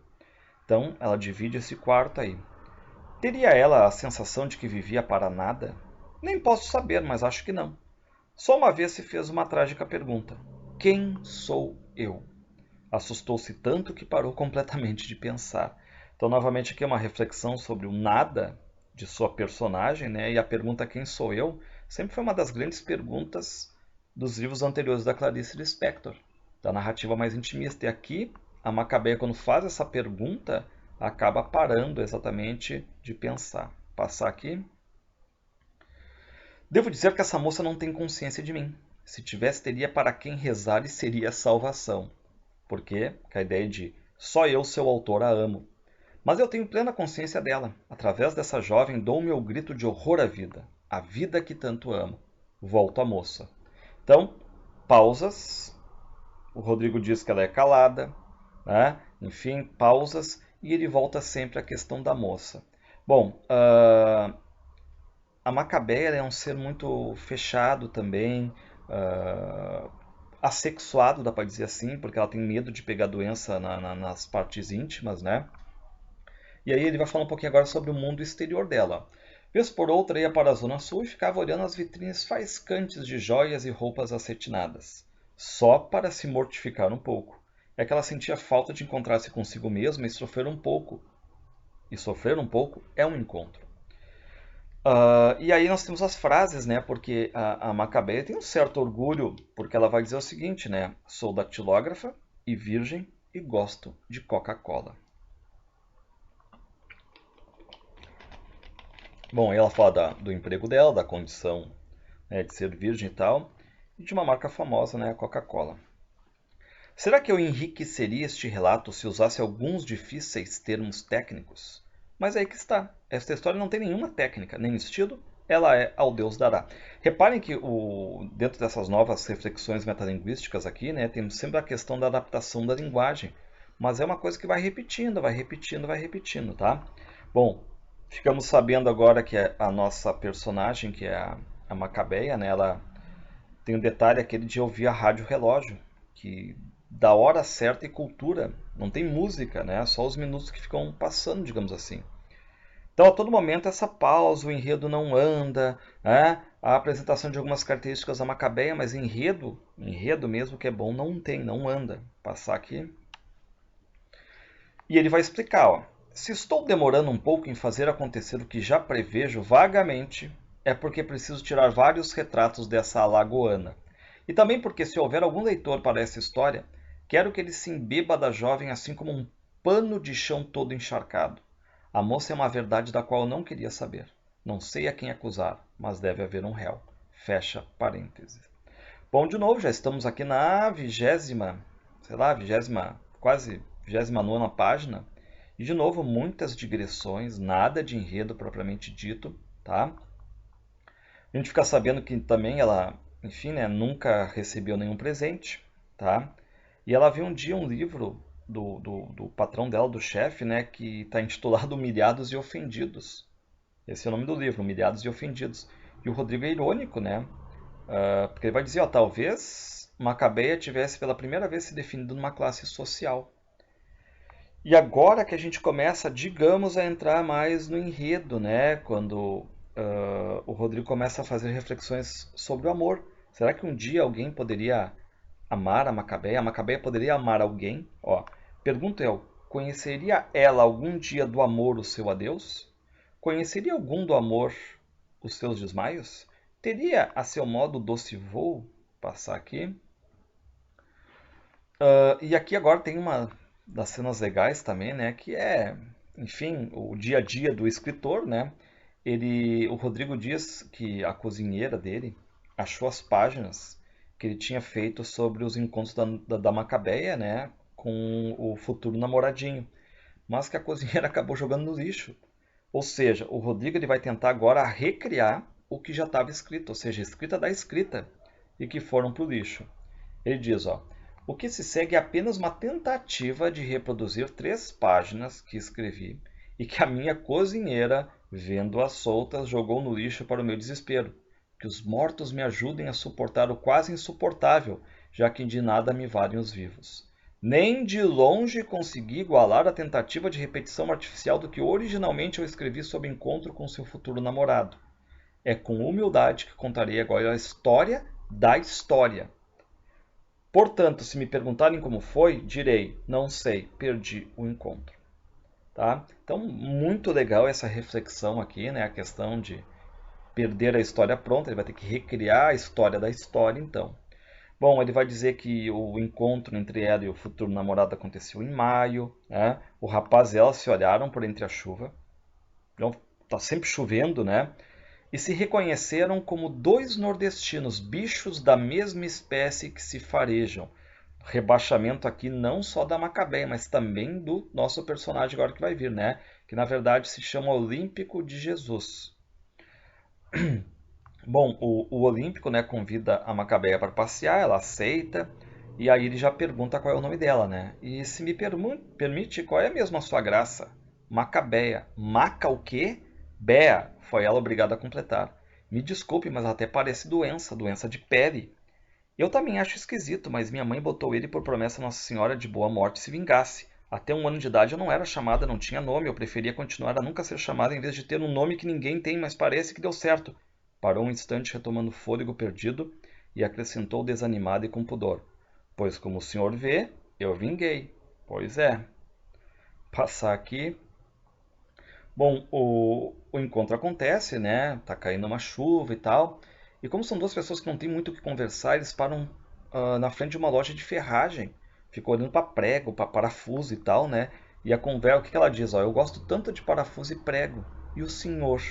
Então, ela divide esse quarto aí. Teria ela a sensação de que vivia para nada? Nem posso saber, mas acho que não. Só uma vez se fez uma trágica pergunta: quem sou eu? Assustou-se tanto que parou completamente de pensar. Então, novamente, aqui é uma reflexão sobre o nada de sua personagem, né? E a pergunta quem sou eu sempre foi uma das grandes perguntas dos livros anteriores da Clarice Lispector, da narrativa mais intimista. E aqui, a Macabeia, quando faz essa pergunta, acaba parando exatamente de pensar. Passar aqui. Devo dizer que essa moça não tem consciência de mim. Se tivesse, teria para quem rezar e seria a salvação. Porque a ideia de só eu, seu autor, a amo. Mas eu tenho plena consciência dela. Através dessa jovem dou meu grito de horror à vida. A vida que tanto amo. Volto à moça. Então, pausas. O Rodrigo diz que ela é calada, né? Enfim, pausas. E ele volta sempre à questão da moça. Bom, a Macabeia é um ser muito fechado também, assexuado, dá para dizer assim, porque ela tem medo de pegar doença nas partes íntimas, né? E aí ele vai falar um pouquinho agora sobre o mundo exterior dela. Vez por outra ia para a Zona Sul e ficava olhando as vitrines faiscantes de joias e roupas acetinadas, só para se mortificar um pouco. É que ela sentia falta de encontrar-se consigo mesma e sofrer um pouco. E sofrer um pouco é um encontro. E aí nós temos as frases, né? Porque a Macabeia tem um certo orgulho, porque ela vai dizer o seguinte, né? Sou datilógrafa e virgem e gosto de Coca-Cola. Bom, aí ela fala do emprego dela, da condição, né, de ser virgem e tal, e de uma marca famosa, né? A Coca-Cola. Será que eu enriqueceria este relato se usasse alguns difíceis termos técnicos? Mas aí que está. Esta história não tem nenhuma técnica, nem estilo. Ela é ao Deus dará. Reparem que dentro dessas novas reflexões metalinguísticas aqui, né, temos sempre a questão da adaptação da linguagem. Mas é uma coisa que vai repetindo, vai repetindo, vai repetindo, tá? Bom, ficamos sabendo agora que a nossa personagem, que é a Macabeia, né, ela tem um detalhe aquele de ouvir a rádio relógio, que da hora certa e cultura. Não tem música, né? Só os minutos que ficam passando, digamos assim. Então, a todo momento, essa pausa, o enredo não anda, né? A apresentação de algumas características da Macabeia, mas enredo mesmo que é bom, não tem, não anda. Passar aqui. E ele vai explicar, ó. Se estou demorando um pouco em fazer acontecer o que já prevejo vagamente, é porque preciso tirar vários retratos dessa alagoana. E também porque, se houver algum leitor para essa história, quero que ele se embeba da jovem assim como um pano de chão todo encharcado. A moça é uma verdade da qual eu não queria saber. Não sei a quem acusar, mas deve haver um réu. Fecha parênteses. Bom, de novo, já estamos aqui na quase 29ª página. E, de novo, muitas digressões, nada de enredo propriamente dito, tá? A gente fica sabendo que também ela, enfim, né, nunca recebeu nenhum presente, tá? E ela viu um dia um livro do patrão dela, do chefe, né, que está intitulado Humilhados e Ofendidos. Esse é o nome do livro, Humilhados e Ofendidos. E o Rodrigo é irônico, né? Porque ele vai dizer, ó, talvez Macabeia tivesse pela primeira vez se definido numa classe social. E agora que a gente começa, digamos, a entrar mais no enredo, né? Quando o Rodrigo começa a fazer reflexões sobre o amor. Será que um dia alguém poderia amar a Macabeia? A Macabeia poderia amar alguém? Ó, pergunto eu, conheceria ela algum dia do amor o seu adeus? Conheceria algum do amor os seus desmaios? Teria a seu modo doce voo? Passar aqui. E aqui agora tem uma das cenas legais também, né? Que é, enfim, o dia a dia do escritor, né? O Rodrigo diz que a cozinheira dele achou as páginas que ele tinha feito sobre os encontros da Macabeia, né? Com o futuro namoradinho. Mas que a cozinheira acabou jogando no lixo. Ou seja, o Rodrigo ele vai tentar agora recriar o que já estava escrito, ou seja, a escrita da escrita, e que foram para o lixo. Ele diz, ó, O que se segue é apenas uma tentativa de reproduzir 3 páginas que escrevi e que a minha cozinheira, vendo-as soltas, jogou no lixo para o meu desespero. Que os mortos me ajudem a suportar o quase insuportável, já que de nada me valem os vivos. Nem de longe consegui igualar a tentativa de repetição artificial do que originalmente eu escrevi sobre encontro com seu futuro namorado. É com humildade que contarei agora a história da história. Portanto, se me perguntarem como foi, direi, não sei, perdi o encontro. Tá? Então, muito legal essa reflexão aqui, né? A questão de perder a história pronta, ele vai ter que recriar a história da história, então. Bom, ele vai dizer que o encontro entre ela e o futuro namorado aconteceu em maio, né? O rapaz e ela se olharam por entre a chuva, então tá sempre chovendo, né? E se reconheceram como 2 nordestinos, bichos da mesma espécie que se farejam. Rebaixamento aqui não só da Macabeia, mas também do nosso personagem agora que vai vir, né? Que na verdade se chama Olímpico de Jesus. Bom, o Olímpico, né, convida a Macabeia para passear, ela aceita, e aí ele já pergunta qual é o nome dela, né? E se me permite, qual é mesmo a sua graça? Macabeia. Maca o quê? Bea, foi ela obrigada a completar. Me desculpe, mas até parece doença de pele. Eu também acho esquisito, mas minha mãe botou ele por promessa a Nossa Senhora de boa morte se vingasse. Até 1 ano de idade eu não era chamada, não tinha nome, eu preferia continuar a nunca ser chamada em vez de ter um nome que ninguém tem, mas parece que deu certo. Parou um instante retomando o fôlego perdido e acrescentou desanimado e com pudor. Pois como o senhor vê, eu vinguei. Pois é. Passar aqui. Bom, o encontro acontece, né? Tá caindo uma chuva e tal. E como são 2 pessoas que não têm muito o que conversar, eles param na frente de uma loja de ferragem. Ficam olhando para prego, para parafuso e tal, né? E a conversa, o que ela diz? Ó, eu gosto tanto de parafuso e prego. E o senhor?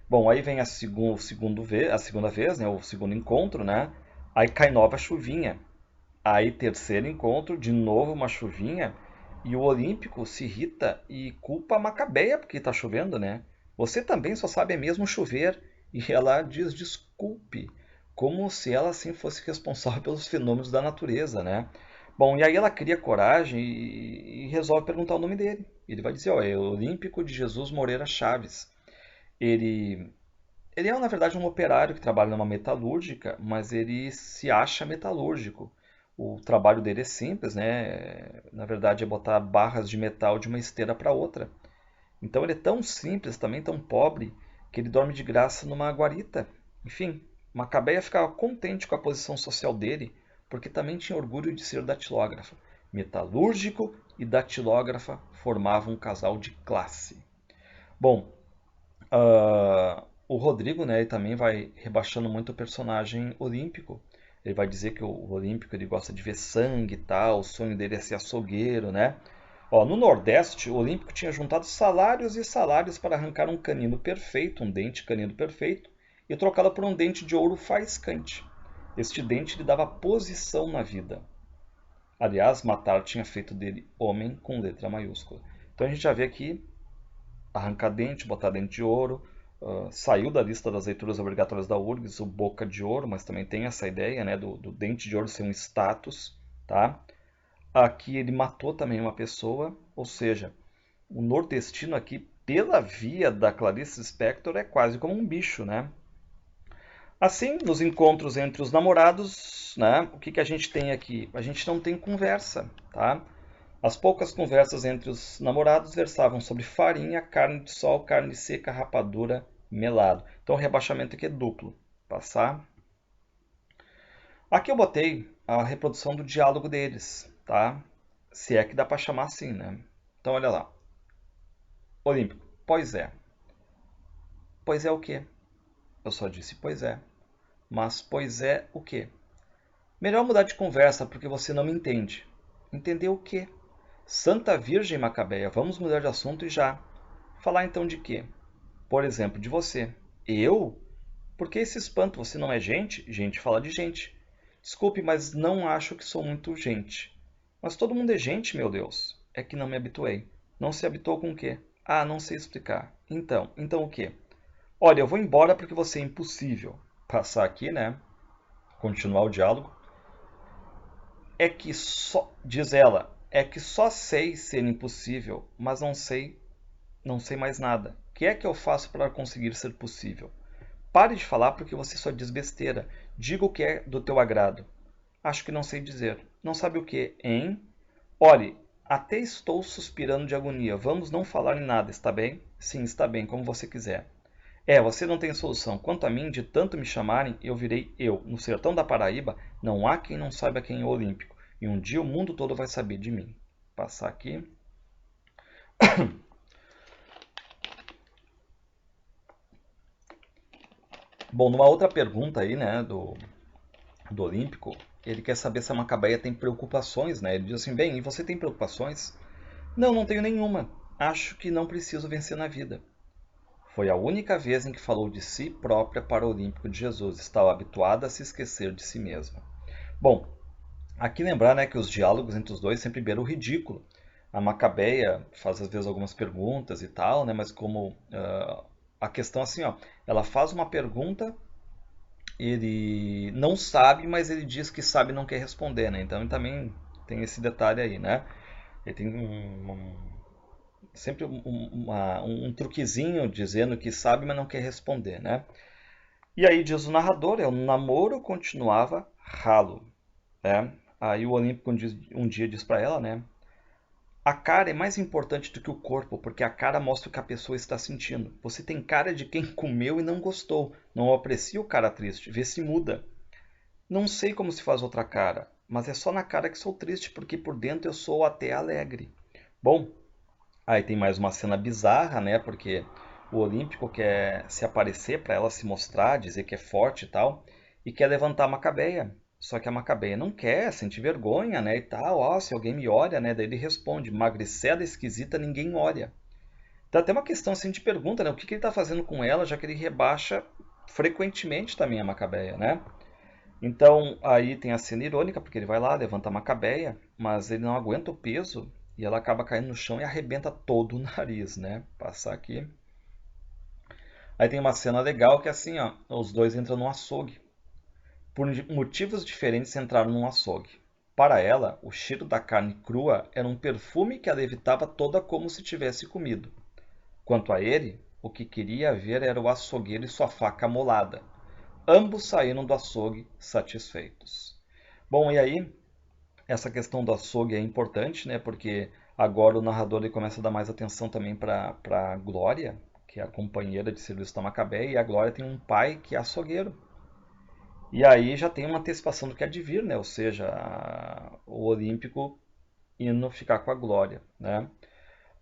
Bom, aí vem a segunda vez, né? O segundo encontro, né? Aí cai nova chuvinha. Aí terceiro encontro, de novo uma chuvinha. E o Olímpico se irrita e culpa a Macabeia porque está chovendo, né? Você também só sabe é mesmo chover. E ela diz desculpe, como se ela assim fosse responsável pelos fenômenos da natureza, né? Bom, e aí ela cria coragem e resolve perguntar o nome dele. Ele vai dizer, ó, é Olímpico de Jesus Moreira Chaves. Ele, ele é, na verdade, um operário que trabalha numa metalúrgica, mas ele se acha metalúrgico. O trabalho dele é simples, né? Na verdade, é botar barras de metal de uma esteira para outra. Então ele é tão simples, também tão pobre, que ele dorme de graça numa guarita. Enfim, Macabeia ficava contente com a posição social dele, porque também tinha orgulho de ser datilógrafa. Metalúrgico e datilógrafa formavam um casal de classe. Bom, o Rodrigo, né, ele também vai rebaixando muito o personagem Olímpico. Ele vai dizer que o Olímpico ele gosta de ver sangue e tal, o sonho dele é ser açougueiro, né? Ó, no Nordeste, o Olímpico tinha juntado salários e salários para arrancar um canino perfeito, um dente canino perfeito, e trocá-lo por um dente de ouro faiscante. Este dente lhe dava posição na vida. Aliás, matar tinha feito dele homem com letra maiúscula. Então a gente já vê aqui arrancar dente, botar dente de ouro. Saiu da lista das leituras obrigatórias da URGS o Boca de Ouro, mas também tem essa ideia, né, do dente de ouro ser um status, tá? Aqui ele matou também uma pessoa, ou seja, o nordestino aqui, pela via da Clarice Lispector, é quase como um bicho, né? Assim, nos encontros entre os namorados, né, o que a gente tem aqui? A gente não tem conversa, tá? As poucas conversas entre os namorados versavam sobre farinha, carne de sol, carne seca, rapadura, melado. Então o rebaixamento aqui é duplo. Passar. Aqui eu botei a reprodução do diálogo deles, tá? Se é que dá para chamar assim, né? Então olha lá. Olímpico, pois é. Pois é o quê? Eu só disse pois é. Mas pois é o quê? Melhor mudar de conversa porque você não me entende. Entender o quê? Santa Virgem Macabeia, vamos mudar de assunto e já. Falar então de quê? Por exemplo, de você. Eu? Por que esse espanto? Você não é gente? Gente fala de gente. Desculpe, mas não acho que sou muito gente. Mas todo mundo é gente, meu Deus. É que não me habituei. Não se habituou com o quê? Ah, não sei explicar. Então o quê? Olha, eu vou embora porque você é impossível. Passar aqui, né? Continuar o diálogo. é que só, diz ela, é que só sei ser impossível, mas não sei mais nada. O que é que eu faço para conseguir ser possível? Pare de falar porque você só diz besteira. Diga o que é do teu agrado. Acho que não sei dizer. Não sabe o que, hein? Olhe, até estou suspirando de agonia. Vamos não falar em nada, está bem? Sim, está bem, como você quiser. Você não tem solução. Quanto a mim, de tanto me chamarem, eu virei eu. No sertão da Paraíba, não há quem não saiba quem é o Olímpico. E um dia o mundo todo vai saber de mim. Passar aqui. Bom, numa outra pergunta aí, né, do Olímpico, ele quer saber se a Macabeia tem preocupações, né? Ele diz assim, bem, e você tem preocupações? Não, não tenho nenhuma. Acho que não preciso vencer na vida. Foi a única vez em que falou de si própria para o Olímpico de Jesus. Estava habituada a se esquecer de si mesma. Bom, aqui lembrar, né, que os diálogos entre os dois sempre beiram o ridículo. A Macabeia faz às vezes algumas perguntas e tal, né, mas como a questão assim, ó, ela faz uma pergunta, ele não sabe, mas ele diz que sabe e não quer responder, né? Então ele também tem esse detalhe aí, né? Ele tem sempre um truquezinho dizendo que sabe, mas não quer responder, né? E aí diz o narrador, o namoro continuava ralo, né? Aí o Olímpico um dia diz para ela, né? A cara é mais importante do que o corpo, porque a cara mostra o que a pessoa está sentindo. Você tem cara de quem comeu e não gostou. Não aprecia o cara triste, vê se muda. Não sei como se faz outra cara, mas é só na cara que sou triste, porque por dentro eu sou até alegre. Bom, aí tem mais uma cena bizarra, né? Porque o Olímpico quer se aparecer para ela se mostrar, dizer que é forte e tal, e quer levantar a Macabeia. Só que a Macabeia não quer, sente vergonha, né? E tal, ó, se alguém me olha, né? Daí ele responde, magricela esquisita, ninguém olha. Então até uma questão assim de pergunta, né? O que ele está fazendo com ela, já que ele rebaixa frequentemente também a Macabeia, né? Então aí tem a cena irônica, porque ele vai lá, levanta a Macabeia, mas ele não aguenta o peso e ela acaba caindo no chão e arrebenta todo o nariz, né? Passar aqui. Aí tem uma cena legal que é assim, ó, os dois entram no açougue. Por motivos diferentes entraram num açougue. Para ela, o cheiro da carne crua era um perfume que ela evitava toda como se tivesse comido. Quanto a ele, o que queria ver era o açougueiro e sua faca amolada. Ambos saíram do açougue satisfeitos. Bom, e aí, essa questão do açougue é importante, né? Porque agora o narrador ele começa a dar mais atenção também para a Glória, que é a companheira de serviço da Macabeia, e a Glória tem um pai que é açougueiro. E aí já tem uma antecipação do que há de vir, né? Ou seja, o Olímpico indo ficar com a Glória, né?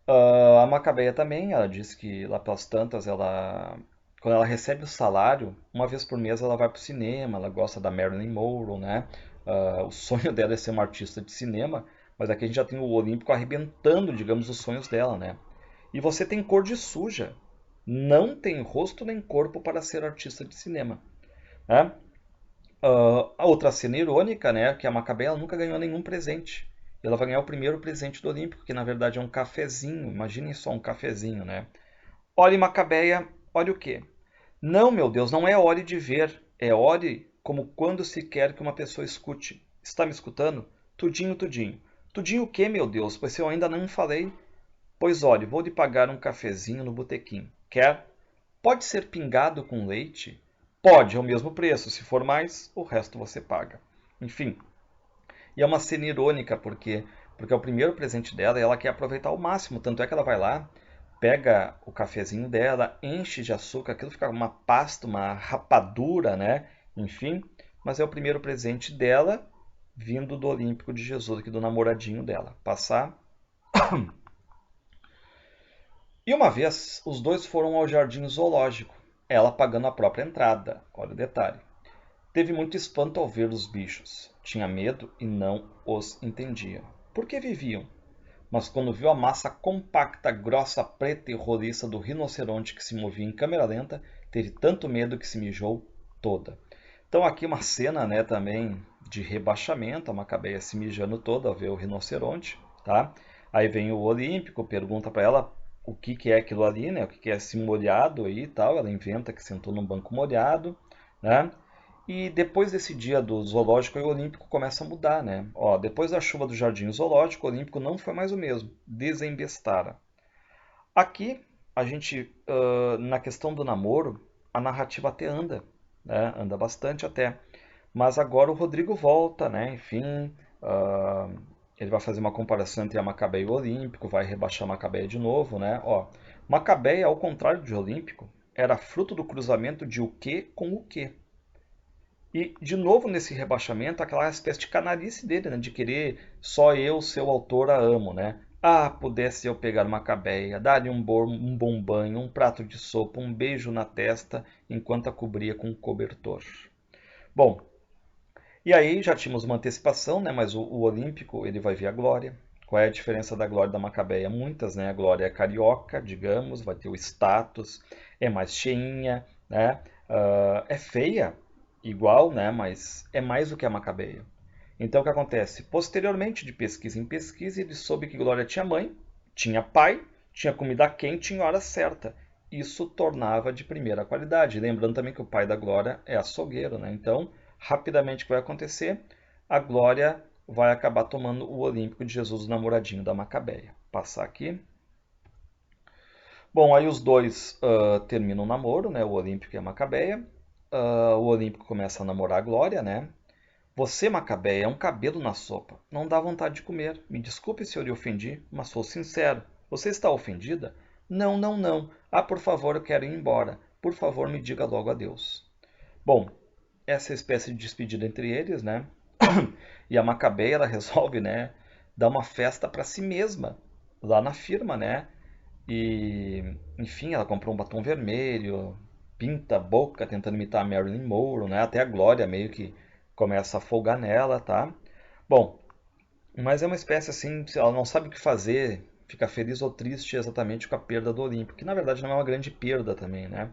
A Macabeia também, ela diz que lá pelas tantas, quando ela recebe o salário, uma vez por mês ela vai para o cinema, ela gosta da Marilyn Monroe, né? O sonho dela é ser uma artista de cinema, mas aqui a gente já tem o Olímpico arrebentando, digamos, os sonhos dela, né? E você tem cor de suja, não tem rosto nem corpo para ser artista de cinema, né? A outra cena irônica, né, que a Macabeia ela nunca ganhou nenhum presente. E ela vai ganhar o primeiro presente do Olímpico, que na verdade é um cafezinho. Imaginem só um cafezinho, né? Olhe, Macabeia, olhe o quê? Não, meu Deus, não é olhe de ver. É olhe como quando se quer que uma pessoa escute. Está me escutando? Tudinho, tudinho. Tudinho o quê, meu Deus? Pois eu ainda não falei. Pois olhe, vou lhe pagar um cafezinho no botequim. Quer? Pode ser pingado com leite? Pode, é o mesmo preço. Se for mais, o resto você paga. Enfim. E é uma cena irônica, porque é o primeiro presente dela e ela quer aproveitar ao máximo. Tanto é que ela vai lá, pega o cafezinho dela, enche de açúcar, aquilo fica uma pasta, uma rapadura, né? Enfim. Mas é o primeiro presente dela, vindo do Olímpico de Jesus, aqui do namoradinho dela. Passar. E uma vez, os dois foram ao jardim zoológico, ela pagando a própria entrada. Olha o detalhe. Teve muito espanto ao ver os bichos. Tinha medo e não os entendia. Por que viviam? Mas quando viu a massa compacta, grossa, preta e roliça do rinoceronte que se movia em câmera lenta, teve tanto medo que se mijou toda. Então aqui uma cena, né, também de rebaixamento, a Macabeia se mijando toda ao ver o rinoceronte, tá? Aí vem o Olímpico, pergunta para ela o que é aquilo ali, né? O que é esse molhado aí e tal. Ela inventa que sentou num banco molhado, né? E depois desse dia do zoológico, o Olímpico começa a mudar, né? Ó, depois da chuva do jardim zoológico, o Olímpico não foi mais o mesmo. Desembestara. Aqui, a gente, na questão do namoro, a narrativa até anda, né? Anda bastante até. Mas agora o Rodrigo volta, né? Enfim, ele vai fazer uma comparação entre a Macabeia e o Olímpico, vai rebaixar a Macabeia de novo, né? Ó, Macabeia, ao contrário de Olímpico, era fruto do cruzamento de o que com o que. E, de novo, nesse rebaixamento, aquela espécie de canalice dele, né? De querer só eu, seu autor, a amo, né? Ah, pudesse eu pegar Macabeia, dar-lhe um bom banho, um prato de sopa, um beijo na testa, enquanto a cobria com um cobertor. Bom, e aí já tínhamos uma antecipação, né? Mas o Olímpico, ele vai ver a Glória. Qual é a diferença da Glória e da Macabeia? Muitas, né? A Glória é carioca, digamos, vai ter o status, é mais cheinha, né? É feia, igual, né? Mas é mais do que a Macabeia. Então o que acontece? Posteriormente, de pesquisa em pesquisa, ele soube que Glória tinha mãe, tinha pai, tinha comida quente em hora certa. Isso tornava de primeira qualidade. Lembrando também que o pai da Glória é açougueiro, né? Então, rapidamente o que vai acontecer? A Glória vai acabar tomando o Olímpico de Jesus, o namoradinho da Macabeia. Passar aqui. Bom, aí os dois terminam o namoro, né? O Olímpico e a Macabeia. O Olímpico começa a namorar a Glória, né? Você, Macabeia, é um cabelo na sopa. Não dá vontade de comer. Me desculpe se eu lhe ofendi, mas sou sincero. Você está ofendida? Não, não, não. Ah, por favor, eu quero ir embora. Por favor, me diga logo adeus. Bom, essa espécie de despedida entre eles, né? E a Macabeia, ela resolve, né, dar uma festa para si mesma, lá na firma, né? E, enfim, ela comprou um batom vermelho, pinta a boca tentando imitar a Marilyn Monroe, né? Até a Glória meio que começa a folgar nela, tá? Bom, mas é uma espécie assim, ela não sabe o que fazer, fica feliz ou triste exatamente com a perda do Olímpico, que na verdade não é uma grande perda também, né?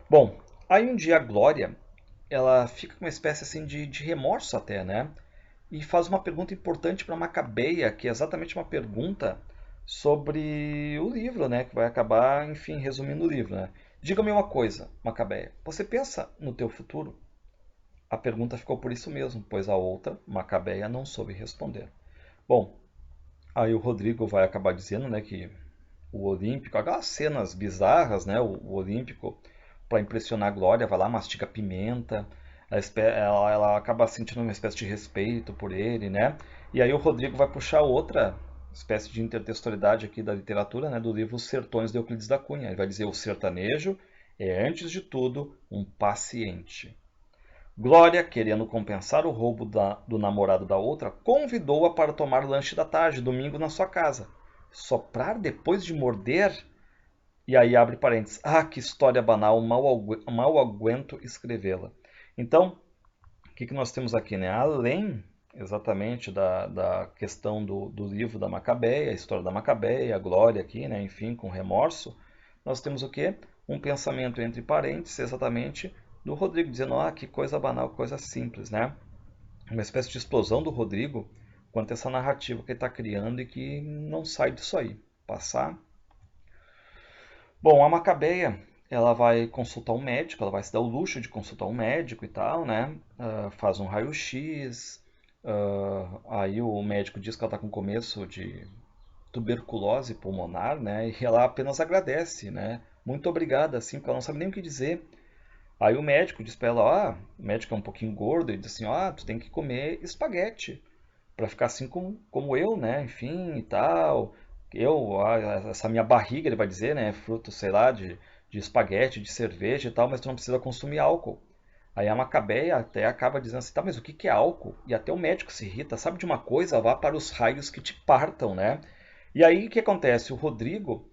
Bom, aí um dia a Glória, ela fica com uma espécie assim de remorso até, né? E faz uma pergunta importante para Macabeia, que é exatamente uma pergunta sobre o livro, né? Que vai acabar, enfim, resumindo o livro, né? Diga-me uma coisa, Macabeia. Você pensa no teu futuro? A pergunta ficou por isso mesmo, pois a outra, Macabeia, não soube responder. Bom, aí o Rodrigo vai acabar dizendo, né, que o Olímpico, aquelas cenas bizarras, né? O Olímpico, para impressionar a Glória, vai lá, mastiga pimenta, ela acaba sentindo uma espécie de respeito por ele, né? E aí o Rodrigo vai puxar outra espécie de intertextualidade aqui da literatura, né, do livro Os Sertões de Euclides da Cunha. Ele vai dizer: o sertanejo é, antes de tudo, um paciente. Glória, querendo compensar o roubo do namorado da outra, convidou-a para tomar lanche da tarde, domingo, na sua casa. Soprar depois de morder? E aí abre parênteses. Ah, que história banal, mal aguento escrevê-la. Então, o que nós temos aqui, né? Além exatamente da questão do livro da Macabeia, a história da Macabeia, a Glória aqui, né? Enfim, com remorso, nós temos o quê? Um pensamento entre parênteses, exatamente, do Rodrigo, dizendo: ah, que coisa banal, coisa simples, né? Uma espécie de explosão do Rodrigo quanto a essa narrativa que ele está criando e que não sai disso aí. Passar. Bom, a Macabeia, ela vai consultar um médico, ela vai se dar o luxo de consultar um médico e tal, né? Faz um raio-x, aí o médico diz que ela está com começo de tuberculose pulmonar, né? E ela apenas agradece, né? Muito obrigada, assim, porque ela não sabe nem o que dizer. Aí o médico diz pra ela: ó, o médico é um pouquinho gordo, e diz assim: ó, tu tem que comer espaguete pra ficar assim como eu, né? Enfim, e tal. Essa minha barriga, ele vai dizer, né? Fruto, sei lá, de espaguete, de cerveja e tal, mas tu não precisa consumir álcool. Aí a Macabeia até acaba dizendo assim: tá, mas o que que é álcool? E até o médico se irrita: sabe de uma coisa? Vá para os raios que te partam, né? E aí o que acontece? O Rodrigo,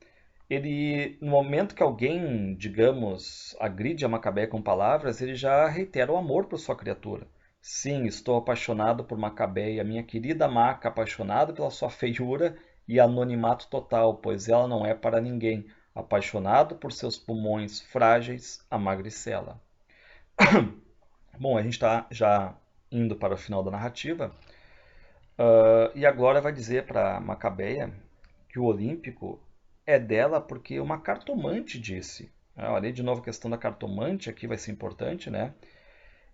ele, no momento que alguém, digamos, agride a Macabeia com palavras, ele já reitera o amor por sua criatura. Sim, estou apaixonado por Macabeia, minha querida Maca, apaixonado pela sua feiura e anonimato total, pois ela não é para ninguém. Apaixonado por seus pulmões frágeis, a magricela. Bom, a gente está já indo para o final da narrativa, e agora vai dizer para Macabeia que o Olímpico é dela porque uma cartomante disse. Olha aí de novo a questão da cartomante, aqui vai ser importante, né?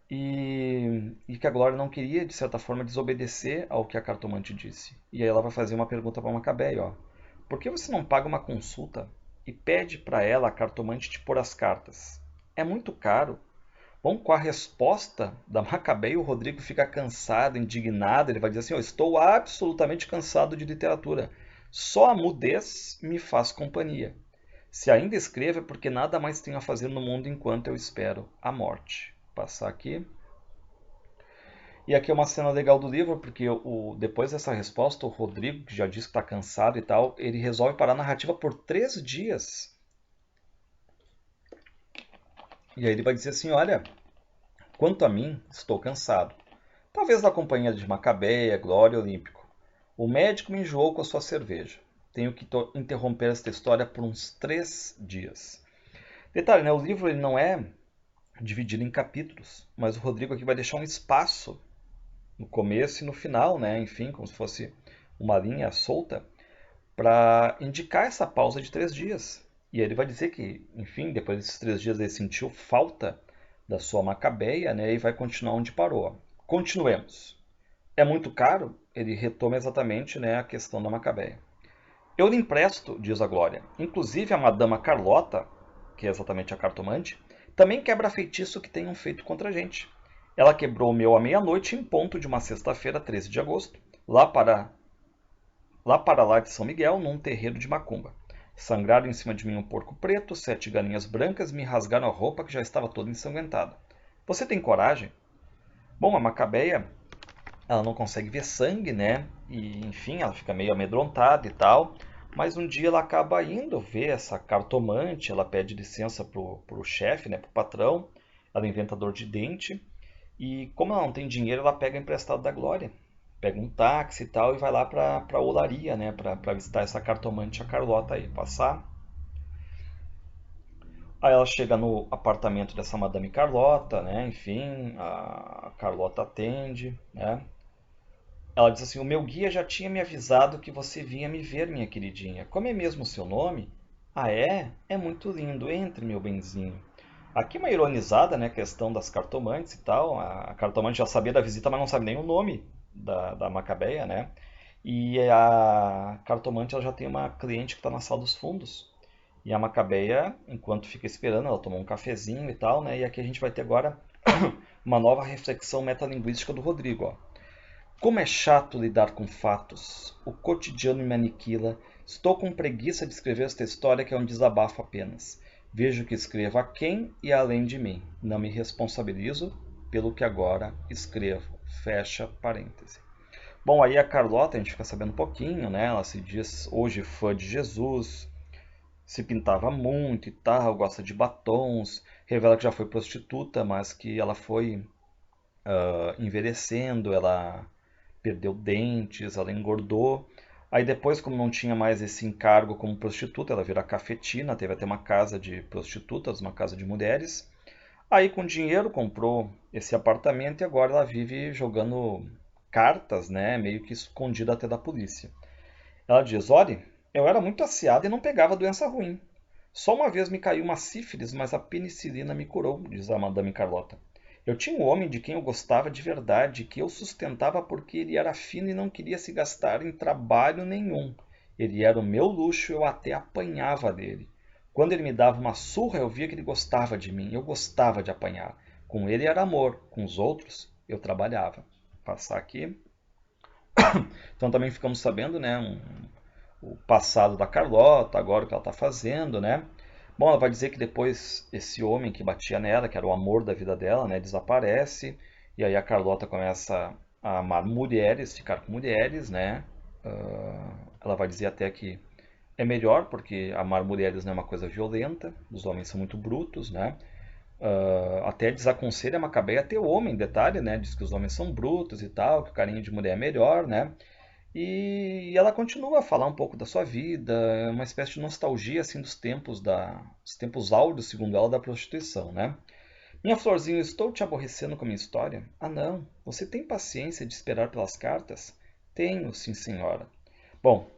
e que a Glória não queria, de certa forma, desobedecer ao que a cartomante disse. E aí ela vai fazer uma pergunta para Macabeia, ó. Por que você não paga uma consulta e pede para ela, a cartomante, te pôr as cartas? É muito caro. Bom, com a resposta da Macabeia, o Rodrigo fica cansado, indignado. Ele vai dizer assim: "Eu estou absolutamente cansado de literatura. Só a mudez me faz companhia. Se ainda escrevo é porque nada mais tenho a fazer no mundo enquanto eu espero a morte." Vou passar aqui. E aqui é uma cena legal do livro, porque depois dessa resposta, o Rodrigo, que já disse que está cansado e tal, ele resolve parar a narrativa por 3 dias. E aí ele vai dizer assim: "Olha, quanto a mim, estou cansado. Talvez da companhia de Macabeia, Glória, Olímpico. O médico me enjoou com a sua cerveja. Tenho que interromper esta história por uns 3 dias." Detalhe, né? O livro ele não é dividido em capítulos, mas o Rodrigo aqui vai deixar um espaço no começo e no final, né? Enfim, como se fosse uma linha solta, para indicar essa pausa de 3 dias. E ele vai dizer que, enfim, depois desses 3 dias ele sentiu falta da sua Macabeia, né? E vai continuar onde parou. Continuemos. É muito caro? Ele retoma exatamente, né, a questão da Macabeia. "Eu lhe empresto", diz a Glória. "Inclusive a Madama Carlota", que é exatamente a cartomante, "também quebra feitiço que tenham feito contra a gente. Ela quebrou o meu à meia-noite em ponto de uma sexta-feira, 13 de agosto, lá para lá de São Miguel, num terreiro de macumba. Sangraram em cima de mim um porco preto, 7 galinhas brancas me rasgaram a roupa que já estava toda ensanguentada. Você tem coragem?" Bom, a Macabeia, ela não consegue ver sangue, né? E, enfim, ela fica meio amedrontada e tal. Mas um dia ela acaba indo ver essa cartomante, ela pede licença pro chefe, né, pro patrão. Ela é inventador de dente. E como ela não tem dinheiro, ela pega emprestado da Glória. Pega um táxi e tal e vai lá pra Olaria, né, pra visitar essa cartomante, a Carlota aí, passar. Aí ela chega no apartamento dessa Madame Carlota, né, enfim, a Carlota atende, né. Ela diz assim: "O meu guia já tinha me avisado que você vinha me ver, minha queridinha. Como é mesmo o seu nome?" "Ah, é? É muito lindo. Entre, meu benzinho." Aqui uma ironizada, né? A questão das cartomantes e tal. A cartomante já sabia da visita, mas não sabe nem o nome da Macabeia, né? E a cartomante ela já tem uma cliente que está na sala dos fundos. E a Macabeia, enquanto fica esperando, ela tomou um cafezinho e tal, né? E aqui a gente vai ter agora uma nova reflexão metalinguística do Rodrigo, ó. "Como é chato lidar com fatos. O cotidiano me aniquila. Estou com preguiça de escrever esta história que é um desabafo apenas. Vejo que escrevo a quem e além de mim. Não me responsabilizo pelo que agora escrevo." Fecha parêntese. Bom, aí a Carlota, a gente fica sabendo um pouquinho, né? Ela se diz hoje fã de Jesus, se pintava muito e tal, gosta de batons, revela que já foi prostituta, mas que ela foi envelhecendo, ela perdeu dentes, ela engordou. Aí depois, como não tinha mais esse encargo como prostituta, ela vira cafetina, teve até uma casa de prostitutas, uma casa de mulheres. Aí com dinheiro comprou esse apartamento e agora ela vive jogando cartas, né, meio que escondida até da polícia. Ela diz: "Olhe, eu era muito aciada e não pegava doença ruim. Só uma vez me caiu uma sífilis, mas a penicilina me curou", diz a Madame Carlota. "Eu tinha um homem de quem eu gostava de verdade, que eu sustentava porque ele era fino e não queria se gastar em trabalho nenhum. Ele era o meu luxo e eu até apanhava dele. Quando ele me dava uma surra, eu via que ele gostava de mim. Eu gostava de apanhar. Com ele era amor, com os outros eu trabalhava." Vou passar aqui. Então também ficamos sabendo, né, o passado da Carlota, agora o que ela está fazendo, né? Bom, ela vai dizer que depois esse homem que batia nela, que era o amor da vida dela, né, desaparece, e aí a Carlota começa a amar mulheres, ficar com mulheres, né? Ela vai dizer até que é melhor, porque amar mulheres não é uma coisa violenta, os homens são muito brutos, né? Até desaconselha a Macabeia a ter homem, detalhe, né? Diz que os homens são brutos e tal, que o carinho de mulher é melhor, né? E ela continua a falar um pouco da sua vida, uma espécie de nostalgia assim dos tempos áureos, segundo ela, da prostituição, né? "Minha florzinha, estou te aborrecendo com a minha história?" "Ah, não. Você tem paciência de esperar pelas cartas?" "Tenho, sim, senhora." Bom,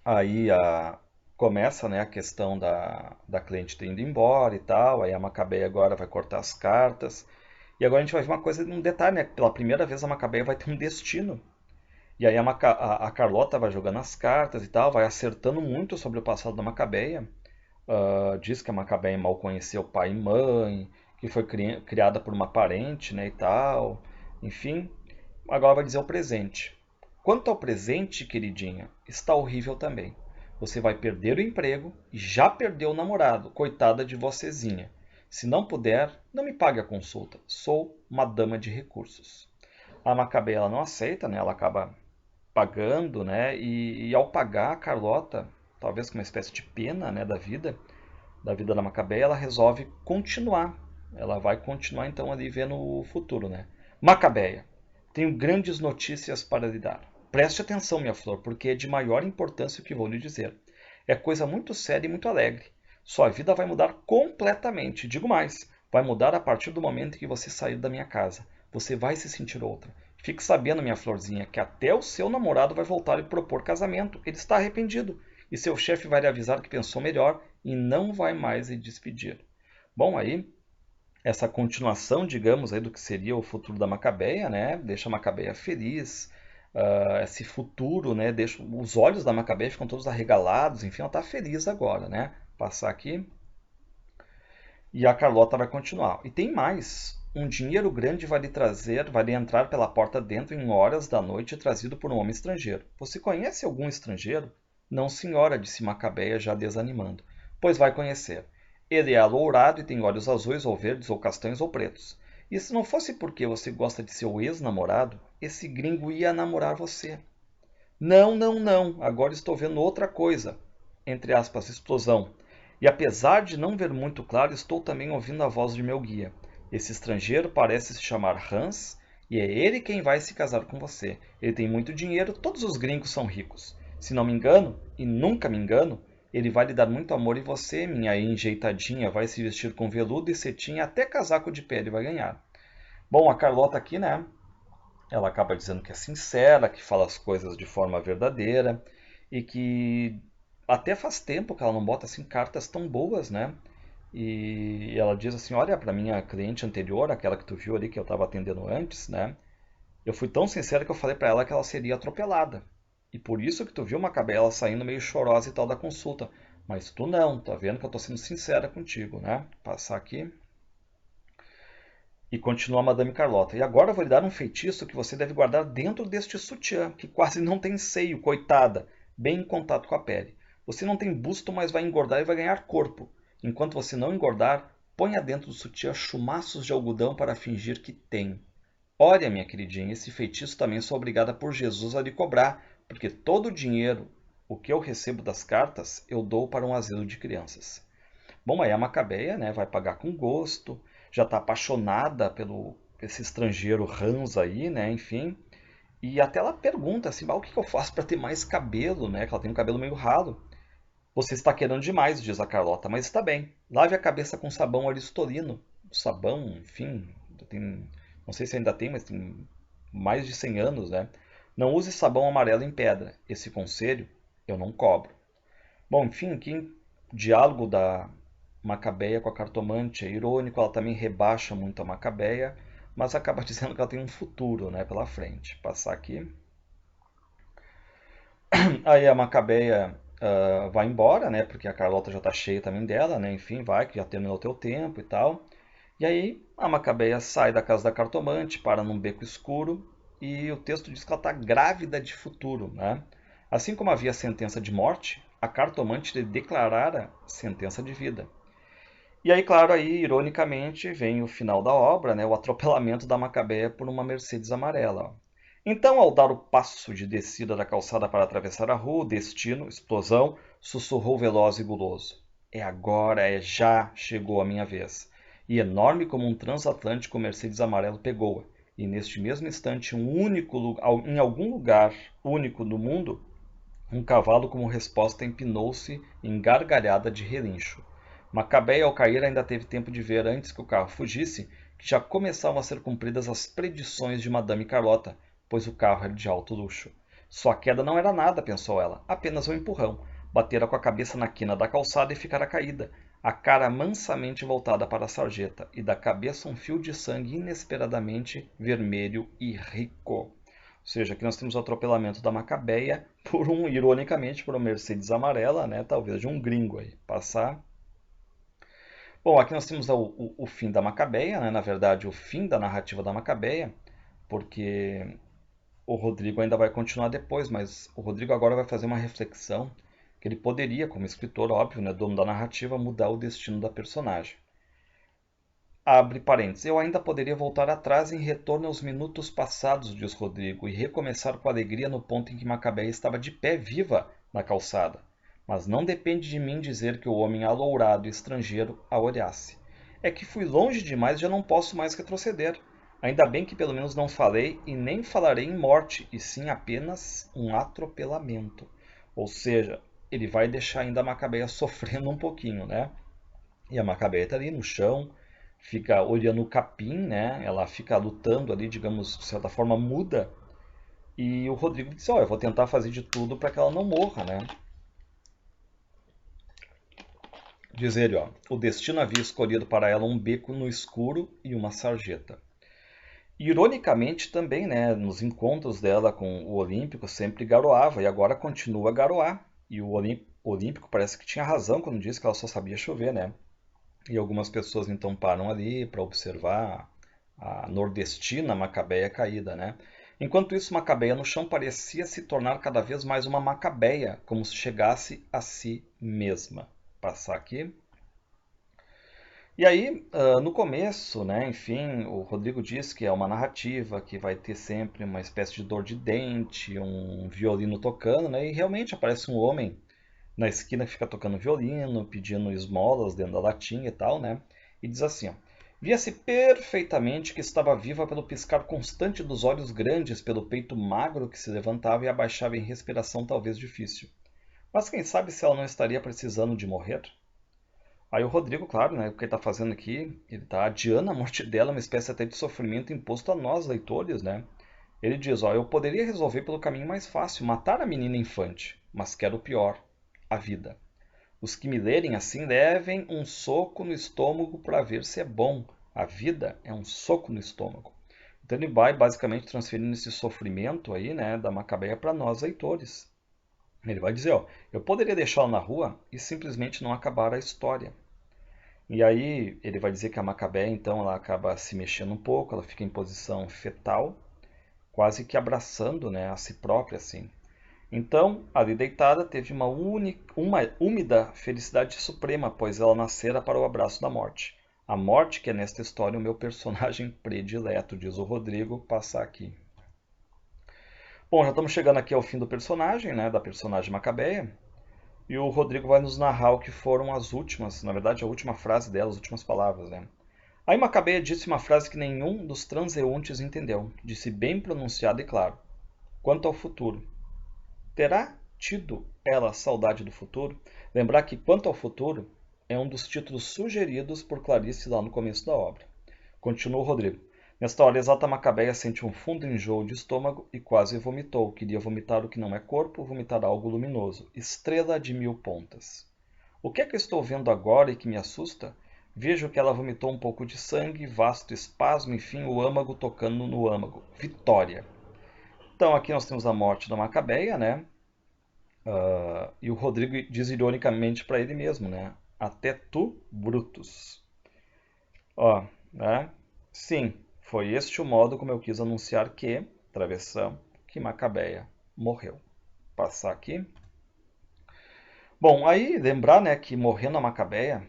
aí começa, né, a questão da cliente ter ido embora e tal. Aí a Macabeia agora vai cortar as cartas. E agora a gente vai ver uma coisa, um detalhe, né? Pela primeira vez a Macabeia vai ter um destino. E aí a Carlota vai jogando as cartas e tal, vai acertando muito sobre o passado da Macabeia. Diz que a Macabeia mal conheceu pai e mãe, que foi criada por uma parente, né, e tal. Enfim, agora vai dizer o presente. Quanto ao presente, queridinha, está horrível também. Você vai perder o emprego e já perdeu o namorado. Coitada de vocezinha. Se não puder, não me pague a consulta. Sou uma dama de recursos. A Macabeia ela não aceita, né? Ela acaba pagando, né? E ao pagar, a Carlota, talvez com uma espécie de pena, né, da vida da Macabeia, ela resolve continuar. Ela vai continuar então ali vendo o futuro, né? Macabeia, tenho grandes notícias para lhe dar. Preste atenção, minha flor, porque é de maior importância o que vou lhe dizer. É coisa muito séria e muito alegre. Sua vida vai mudar completamente. Digo mais, vai mudar a partir do momento que você sair da minha casa. Você vai se sentir outra. Fique sabendo, minha florzinha, que até o seu namorado vai voltar e propor casamento. Ele está arrependido. E seu chefe vai lhe avisar que pensou melhor e não vai mais lhe despedir. Bom, aí, essa continuação, digamos, aí do que seria o futuro da Macabeia, né? Deixa a Macabeia feliz. Esse futuro, né? Deixa, os olhos da Macabeia ficam todos arregalados. Enfim, ela está feliz agora, né? Passar aqui. E a Carlota vai continuar. E tem mais. Um dinheiro grande vai lhe entrar pela porta dentro em horas da noite, trazido por um homem estrangeiro. Você conhece algum estrangeiro? Não, senhora, disse Macabeia, já desanimando. Pois vai conhecer. Ele é alourado e tem olhos azuis ou verdes ou castanhos ou pretos. E se não fosse porque você gosta de seu ex-namorado, esse gringo ia namorar você. Não, não, não. Agora estou vendo outra coisa. Entre aspas, explosão. E apesar de não ver muito claro, estou também ouvindo a voz de meu guia. Esse estrangeiro parece se chamar Hans e é ele quem vai se casar com você. Ele tem muito dinheiro, todos os gringos são ricos. Se não me engano, e nunca me engano, ele vai lhe dar muito amor e você, minha enjeitadinha, vai se vestir com veludo e cetim, até casaco de pele vai ganhar. Bom, a Carlota aqui, né? Ela acaba dizendo que é sincera, que fala as coisas de forma verdadeira e que até faz tempo que ela não bota assim cartas tão boas, né? E ela diz assim, olha, para minha cliente anterior, aquela que tu viu ali que eu estava atendendo antes, né? Eu fui tão sincera que eu falei para ela que ela seria atropelada. E por isso que tu viu Macabeia saindo meio chorosa e tal da consulta. Mas tu não, tá vendo que eu tô sendo sincera contigo, né? Passar aqui. E continua Madame Carlota. E agora eu vou lhe dar um feitiço que você deve guardar dentro deste sutiã, que quase não tem seio, coitada, bem em contato com a pele. Você não tem busto, mas vai engordar e vai ganhar corpo. Enquanto você não engordar, ponha dentro do sutiã chumaços de algodão para fingir que tem. Olha, minha queridinha, esse feitiço também sou obrigada por Jesus a lhe cobrar, porque todo o dinheiro, o que eu recebo das cartas, eu dou para um asilo de crianças. Bom, aí a Macabeia, né, vai pagar com gosto, já está apaixonada pelo esse estrangeiro Hans aí, né, enfim. E até ela pergunta assim, o que eu faço para ter mais cabelo, né, que ela tem um cabelo meio ralo. Você está querendo demais, diz a Carlota, mas está bem. Lave a cabeça com sabão aristolino. Sabão, enfim, tem, não sei se ainda tem, mas tem mais de 100 anos, né? Não use sabão amarelo em pedra. Esse conselho eu não cobro. Bom, enfim, aqui diálogo da Macabeia com a cartomante é irônico, ela também rebaixa muito a Macabeia, mas acaba dizendo que ela tem um futuro, né, pela frente. Passar aqui. Aí a Macabeia vai embora, né, porque a Carlota já está cheia também dela, né, enfim, vai, que já terminou o teu tempo e tal. E aí a Macabeia sai da casa da cartomante, para num beco escuro, e o texto diz que ela está grávida de futuro, né? Assim como havia sentença de morte, a cartomante lhe declarara sentença de vida. E aí, claro, aí, ironicamente, vem o final da obra, né, o atropelamento da Macabeia por uma Mercedes amarela. Então, ao dar o passo de descida da calçada para atravessar a rua, o destino, explosão, sussurrou veloz e guloso. É agora, é já, chegou a minha vez. E enorme como um transatlântico, o Mercedes amarelo pegou-a. E neste mesmo instante, em algum lugar único no mundo, um cavalo como resposta empinou-se em gargalhada de relincho. Macabeia, ao cair, ainda teve tempo de ver, antes que o carro fugisse, que já começavam a ser cumpridas as predições de Madame Carlota, pois o carro era de alto luxo. Sua queda não era nada, pensou ela, apenas um empurrão. Batera com a cabeça na quina da calçada e ficara caída. a cara mansamente voltada para a sarjeta e da cabeça um fio de sangue inesperadamente vermelho e rico. Ou seja, aqui nós temos o atropelamento da Macabeia ironicamente, por uma Mercedes amarela, né? Talvez de um gringo aí passar. Bom, aqui nós temos o fim da Macabeia, né? Na verdade, o fim da narrativa da Macabeia, porque o Rodrigo ainda vai continuar depois, mas o Rodrigo agora vai fazer uma reflexão que ele poderia, como escritor, óbvio, né, dono da narrativa, mudar o destino da personagem. Abre parênteses. Eu ainda poderia voltar atrás em retorno aos minutos passados, diz Rodrigo, e recomeçar com alegria no ponto em que Macabeia estava de pé viva na calçada. Mas não depende de mim dizer que o homem alourado e estrangeiro a olhasse. É que fui longe demais e já não posso mais retroceder. Ainda bem que pelo menos não falei e nem falarei em morte, e sim apenas um atropelamento. Ou seja, ele vai deixar ainda a Macabeia sofrendo um pouquinho, né? E a Macabeia está ali no chão, fica olhando o capim, né? Ela fica lutando ali, digamos, de certa forma muda. E o Rodrigo diz, eu vou tentar fazer de tudo para que ela não morra, né? Diz ele, o destino havia escolhido para ela um beco no escuro e uma sarjeta. Ironicamente também, né, nos encontros dela com o Olímpico sempre garoava e agora continua a garoar. E o Olímpico parece que tinha razão quando disse que ela só sabia chover, né? E algumas pessoas então param ali para observar a nordestina Macabeia caída, né? Enquanto isso, Macabeia no chão parecia se tornar cada vez mais uma Macabeia, como se chegasse a si mesma. Passar aqui. E aí, no começo, né, enfim, o Rodrigo diz que é uma narrativa que vai ter sempre uma espécie de dor de dente, um violino tocando, né, e realmente aparece um homem na esquina que fica tocando violino, pedindo esmolas dentro da latinha e tal, né, e diz assim, via-se perfeitamente que estava viva pelo piscar constante dos olhos grandes, pelo peito magro que se levantava e abaixava em respiração talvez difícil. Mas quem sabe se ela não estaria precisando de morrer? Aí o Rodrigo, claro, né, o que ele está fazendo aqui, ele está adiando a morte dela, uma espécie até de sofrimento imposto a nós, leitores, né? Ele diz, eu poderia resolver pelo caminho mais fácil, matar a menina infante, mas quero o pior, a vida. Os que me lerem assim levem um soco no estômago para ver se é bom. A vida é um soco no estômago. Então ele vai basicamente transferindo esse sofrimento aí, né, da Macabeia para nós, leitores. Ele vai dizer, eu poderia deixá-la na rua e simplesmente não acabar a história. E aí ele vai dizer que a Macabeia, então, ela acaba se mexendo um pouco, ela fica em posição fetal, quase que abraçando, né, a si própria, assim. Então, ali deitada, teve uma úmida felicidade suprema, pois ela nascera para o abraço da morte. A morte que é nesta história o meu personagem predileto, diz o Rodrigo, passar aqui. Bom, já estamos chegando aqui ao fim do personagem, né, da personagem Macabeia. E o Rodrigo vai nos narrar o que foram as últimas, na verdade a última frase dela, as últimas palavras, né? Aí Macabeia disse uma frase que nenhum dos transeuntes entendeu. Disse bem pronunciado e claro. Quanto ao futuro. Terá tido ela saudade do futuro? Lembrar que Quanto ao futuro é um dos títulos sugeridos por Clarice lá no começo da obra. Continua o Rodrigo. Nesta hora exata, Macabeia sente um fundo enjoo de estômago e quase vomitou. Queria vomitar o que não é corpo, vomitar algo luminoso. Estrela de 1000 pontas. O que é que eu estou vendo agora e que me assusta? Vejo que ela vomitou um pouco de sangue, vasto espasmo, enfim, o âmago tocando no âmago. Vitória. Então aqui nós temos a morte da Macabeia, né? E o Rodrigo diz ironicamente para ele mesmo, né? Até tu, Brutus. Né? Sim, foi este o modo como eu quis anunciar que, travessão, que Macabeia morreu. Passar aqui. Bom, aí lembrar, né, que morrendo a Macabeia,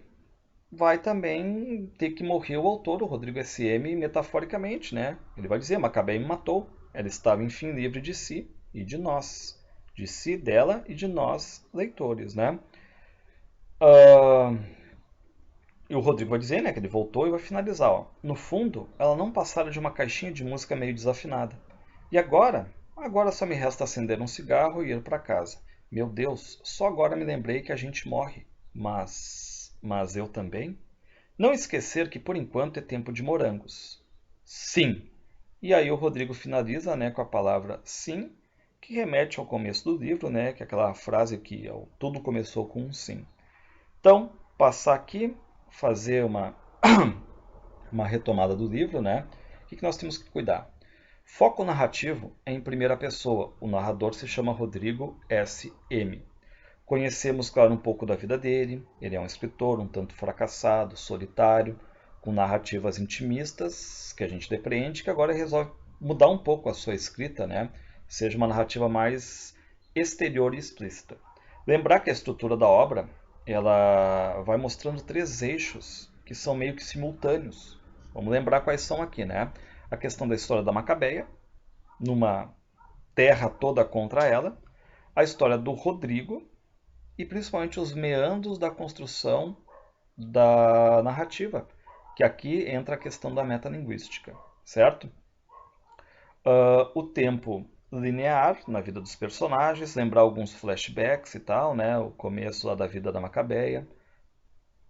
vai também ter que morrer o autor, o Rodrigo SM, metaforicamente, né? Ele vai dizer, Macabeia me matou. Ela estava, enfim, livre de si e de nós. De si, dela e de nós, leitores, né? E o Rodrigo vai dizer, né, que ele voltou e vai finalizar. No fundo, ela não passara de uma caixinha de música meio desafinada. E agora? Agora só me resta acender um cigarro e ir para casa. Meu Deus, só agora me lembrei que a gente morre. Mas eu também? Não esquecer que por enquanto é tempo de morangos. Sim. E aí o Rodrigo finaliza, né, com a palavra sim, que remete ao começo do livro, né, que é aquela frase que tudo começou com um sim. Então, passar aqui, fazer uma retomada do livro, né? O que nós temos que cuidar? Foco narrativo é em primeira pessoa. O narrador se chama Rodrigo S.M. Conhecemos, claro, um pouco da vida dele. Ele é um escritor um tanto fracassado, solitário, com narrativas intimistas que a gente depreende, que agora resolve mudar um pouco a sua escrita, né? Seja uma narrativa mais exterior e explícita. Lembrar que a estrutura da obra ela vai mostrando 3 eixos que são meio que simultâneos. Vamos lembrar quais são aqui, né? A questão da história da Macabeia, numa terra toda contra ela, a história do Rodrigo e principalmente os meandros da construção da narrativa, que aqui entra a questão da metalinguística, certo? O tempo linear na vida dos personagens, lembrar alguns flashbacks e tal, né? O começo lá da vida da Macabeia,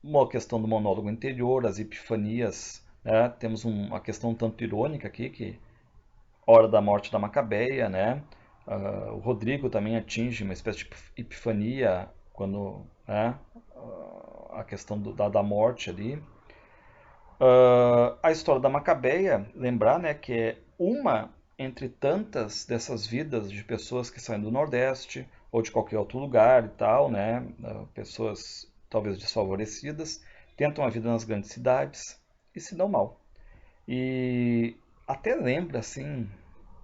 uma questão do monólogo interior, as epifanias, né? Temos uma questão um tanto irônica aqui, que hora da morte da Macabeia, né? O Rodrigo também atinge uma espécie de epifania quando, né? A questão da morte ali. A história da Macabeia, lembrar, né, que é uma entre tantas dessas vidas de pessoas que saem do Nordeste ou de qualquer outro lugar e tal, né? Pessoas talvez desfavorecidas, tentam a vida nas grandes cidades e se dão mal. E até lembra, assim,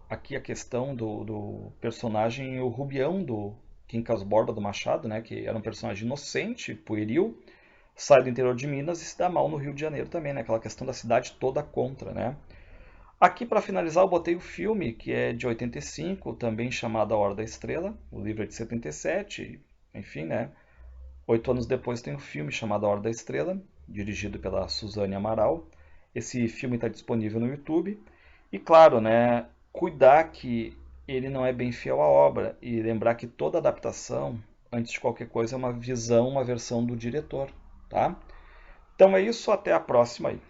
aqui a questão do personagem, o Rubião do Quincas Borba do Machado, né? Que era um personagem inocente, pueril, sai do interior de Minas e se dá mal no Rio de Janeiro também, né? Aquela questão da cidade toda contra, né? Aqui, para finalizar, eu botei o filme, que é de 85, também chamado A Hora da Estrela. O livro é de 77, enfim, né? 8 anos depois tem um filme chamado A Hora da Estrela, dirigido pela Suzane Amaral. Esse filme está disponível no YouTube. E claro, né? Cuidar que ele não é bem fiel à obra e lembrar que toda adaptação, antes de qualquer coisa, é uma visão, uma versão do diretor, tá? Então é isso, até a próxima aí.